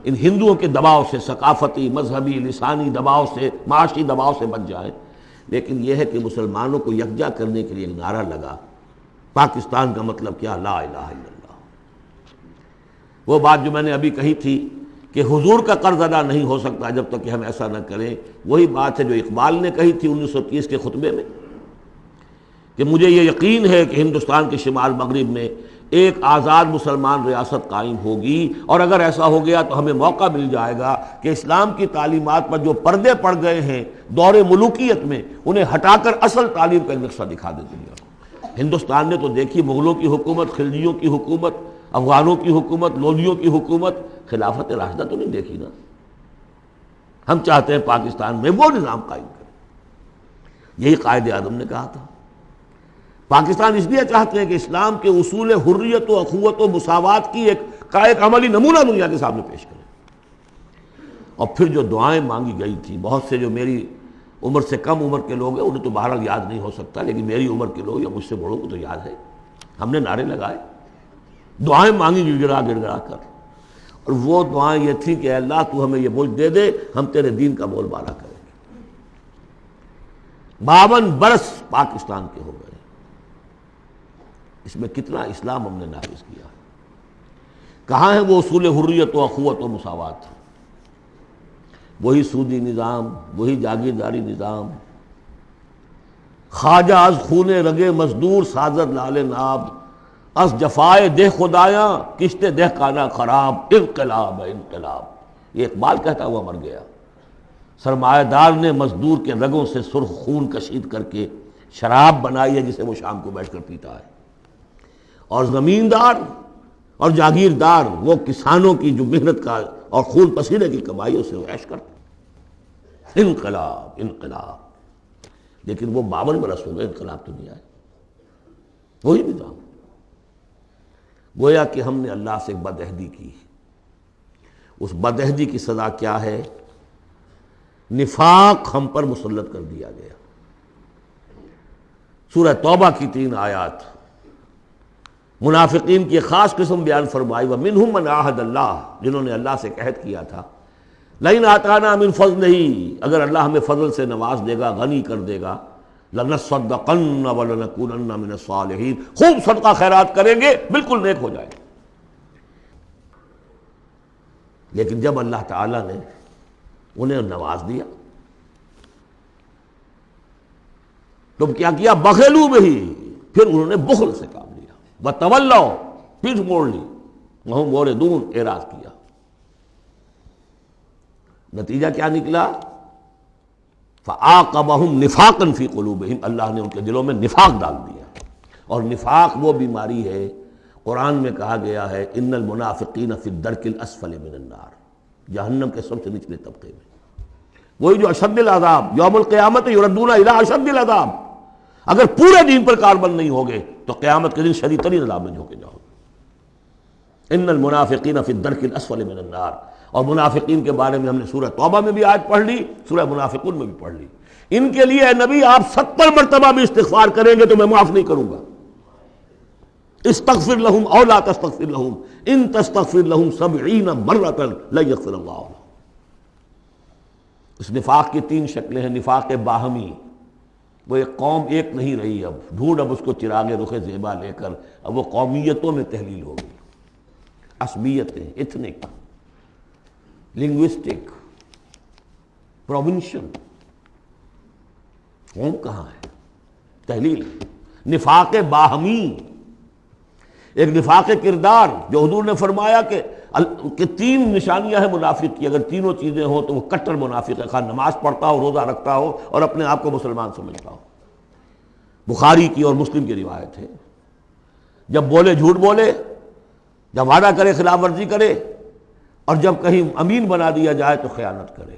B: ان ہندوؤں کے دباؤ سے، ثقافتی، مذہبی، لسانی دباؤ سے، معاشی دباؤ سے بچ جائیں، لیکن یہ ہے کہ مسلمانوں کو یکجا کرنے کے لیے ایک نعرہ لگا، پاکستان کا مطلب کیا؟ لا الہ الا اللہ۔ وہ بات جو میں نے ابھی کہی تھی کہ حضور کا قرض ادا نہیں ہو سکتا جب تک کہ ہم ایسا نہ کریں، وہی بات ہے جو اقبال نے کہی تھی 1930 کے خطبے میں، کہ مجھے یہ یقین ہے کہ ہندوستان کے شمال مغرب میں ایک آزاد مسلمان ریاست قائم ہوگی، اور اگر ایسا ہو گیا تو ہمیں موقع مل جائے گا کہ اسلام کی تعلیمات پر جو پردے پڑ گئے ہیں دور ملوکیت میں، انہیں ہٹا کر اصل تعلیم کا ایک نقشہ دکھا دے دنیا کو۔ ہندوستان نے تو دیکھی مغلوں کی حکومت، خلجیوں کی حکومت، افغانوں کی حکومت، لودھیوں کی حکومت، خلافت راشدہ تو نہیں دیکھی نا۔ ہم چاہتے ہیں پاکستان میں وہ نظام قائم کریں، یہی قائد اعظم نے کہا تھا۔ پاکستان اس لیے چاہتے ہیں کہ اسلام کے اصول حریت و اخوت و مساوات کی ایک عملی نمونہ دنیا کے سامنے پیش کریں۔ اور پھر جو دعائیں مانگی گئی تھی، بہت سے جو میری عمر سے کم عمر کے لوگ ہیں انہیں تو بہرحال یاد نہیں ہو سکتا، لیکن میری عمر کے لوگ یا مجھ سے بڑوں کو تو یاد ہے، ہم نے نعرے لگائے، دعائیں مانگی گڑ گڑا کر، اور وہ دعائیں یہ تھیں کہ اے اللہ تو ہمیں یہ ملک دے دے، ہم تیرے دین کا بول بالا کریں گے۔ 52 برس پاکستان کے ہو گئے، اس میں کتنا اسلام ہم نے نافذ کیا، کہاں ہے وہ اصول حریت و اخوت و مساوات؟ وہی سودی نظام، وہی جاگیرداری نظام، خواجہ از خون رگے مزدور سازد لال ناب، از جفائے دہ خدایاں کشتے دہ کانا خراب، انقلاب ہے انقلاب۔ یہ اقبال کہتا ہوا مر گیا۔ سرمایہ دار نے مزدور کے رگوں سے سرخ خون کشید کر کے شراب بنائی ہے جسے وہ شام کو بیٹھ کر پیتا ہے، اور زمیندار اور جاگیردار وہ کسانوں کی جو محنت کا اور خون پسینے کی کمائی اسے وہ عیش کرتے۔ انقلاب انقلاب، لیکن وہ 52 برس ہو گئے، انقلاب تو نہیں آئے، وہی نظام۔ گویا کہ ہم نے اللہ سے بد عہدی کی، اس بد عہدی کی سزا کیا ہے؟ نفاق ہم پر مسلط کر دیا گیا۔ سورہ توبہ کی 3 آیات منافقین کی ایک خاص قسم بیان فرمائی، وَمِنْهُمْ مَنْ عَاهَدَ اللَّهُ، جنہوں نے اللہ سے عہد کیا تھا، لَئِنْ آتَانَا مِنْ فَضْلِهِ، اگر اللہ ہمیں فضل سے نواز دے گا، غنی کر دے گا، لَنَصَّدَّقَنَّ وَلَنَكُونَنَّ مِنَ الصَّالِحِينَ، خوب صدقہ خیرات کریں گے بالکل نیک ہو جائیں گے۔ لیکن جب اللہ تعالیٰ نے انہیں نواز دیا تو کیا کیا؟ بخلوا بہ، پھر انہوں نے بخل سے کام لیا، وتولوا، پیٹھ موڑ لی، وہم موردون، اعراض کیا۔ نتیجہ کیا نکلا؟ فَعَاقَبَهُمْ نِفَاقًا فِي قُلُوبِهِمْ، اللہ نے ان کے دلوں میں نفاق ڈال دیا۔ اور نفاق وہ بیماری ہے، قرآن میں کہا گیا ہے ان المنافقین فی الدرک الاسفل من النار، جہنم کے سب سے نچلے طبقے میں، وہی جو اشد العذاب، یوم القیامت یردون الی اشد العذاب، اگر پورے دین پر کاربند نہیں ہوگے تو قیامت کے دن شدید ترین عذاب میں جھونکے جاؤ گے۔ ان المنافقین فی الدرک الاسفل من النار، اور منافقین کے بارے میں ہم نے سورہ توبہ میں بھی آیت پڑھ لی، سورہ منافقون میں بھی پڑھ لی۔ ان کے لیے اے نبی آپ 70 مرتبہ بھی استغفار کریں گے تو میں معاف نہیں کروں گا۔ استغفر لہم او لا تستغفر لہم ان تستغفر لہم 70 مرۃ لن یغفر اللہ لہم۔ اس نفاق کی 3 شکلیں ہیں۔ نفاق باہمی، وہ ایک قوم ایک نہیں رہی، اب ڈھونڈ اب اس کو چراغ رخ زیبا لے کر، اب وہ قومیتوں میں تحلیل ہو گئی، عصبیتیں، ایتھنک، لنگوسٹک، پروونشل، قوم کہاں ہے؟ تحلیل۔ نفاق باہمی، ایک نفاق کردار جو حضور نے فرمایا کہ 3 نشانیاں ہیں منافق کی، اگر تینوں چیزیں ہوں تو وہ کٹر منافق ہے، خواہ نماز پڑھتا ہو، روزہ رکھتا ہو اور اپنے آپ کو مسلمان سمجھتا ہو۔ بخاری کی اور مسلم کی روایت ہے، جب بولے جھوٹ بولے، جب وعدہ کرے خلاف ورزی کرے، اور جب کہیں امین بنا دیا جائے تو خیانت کرے۔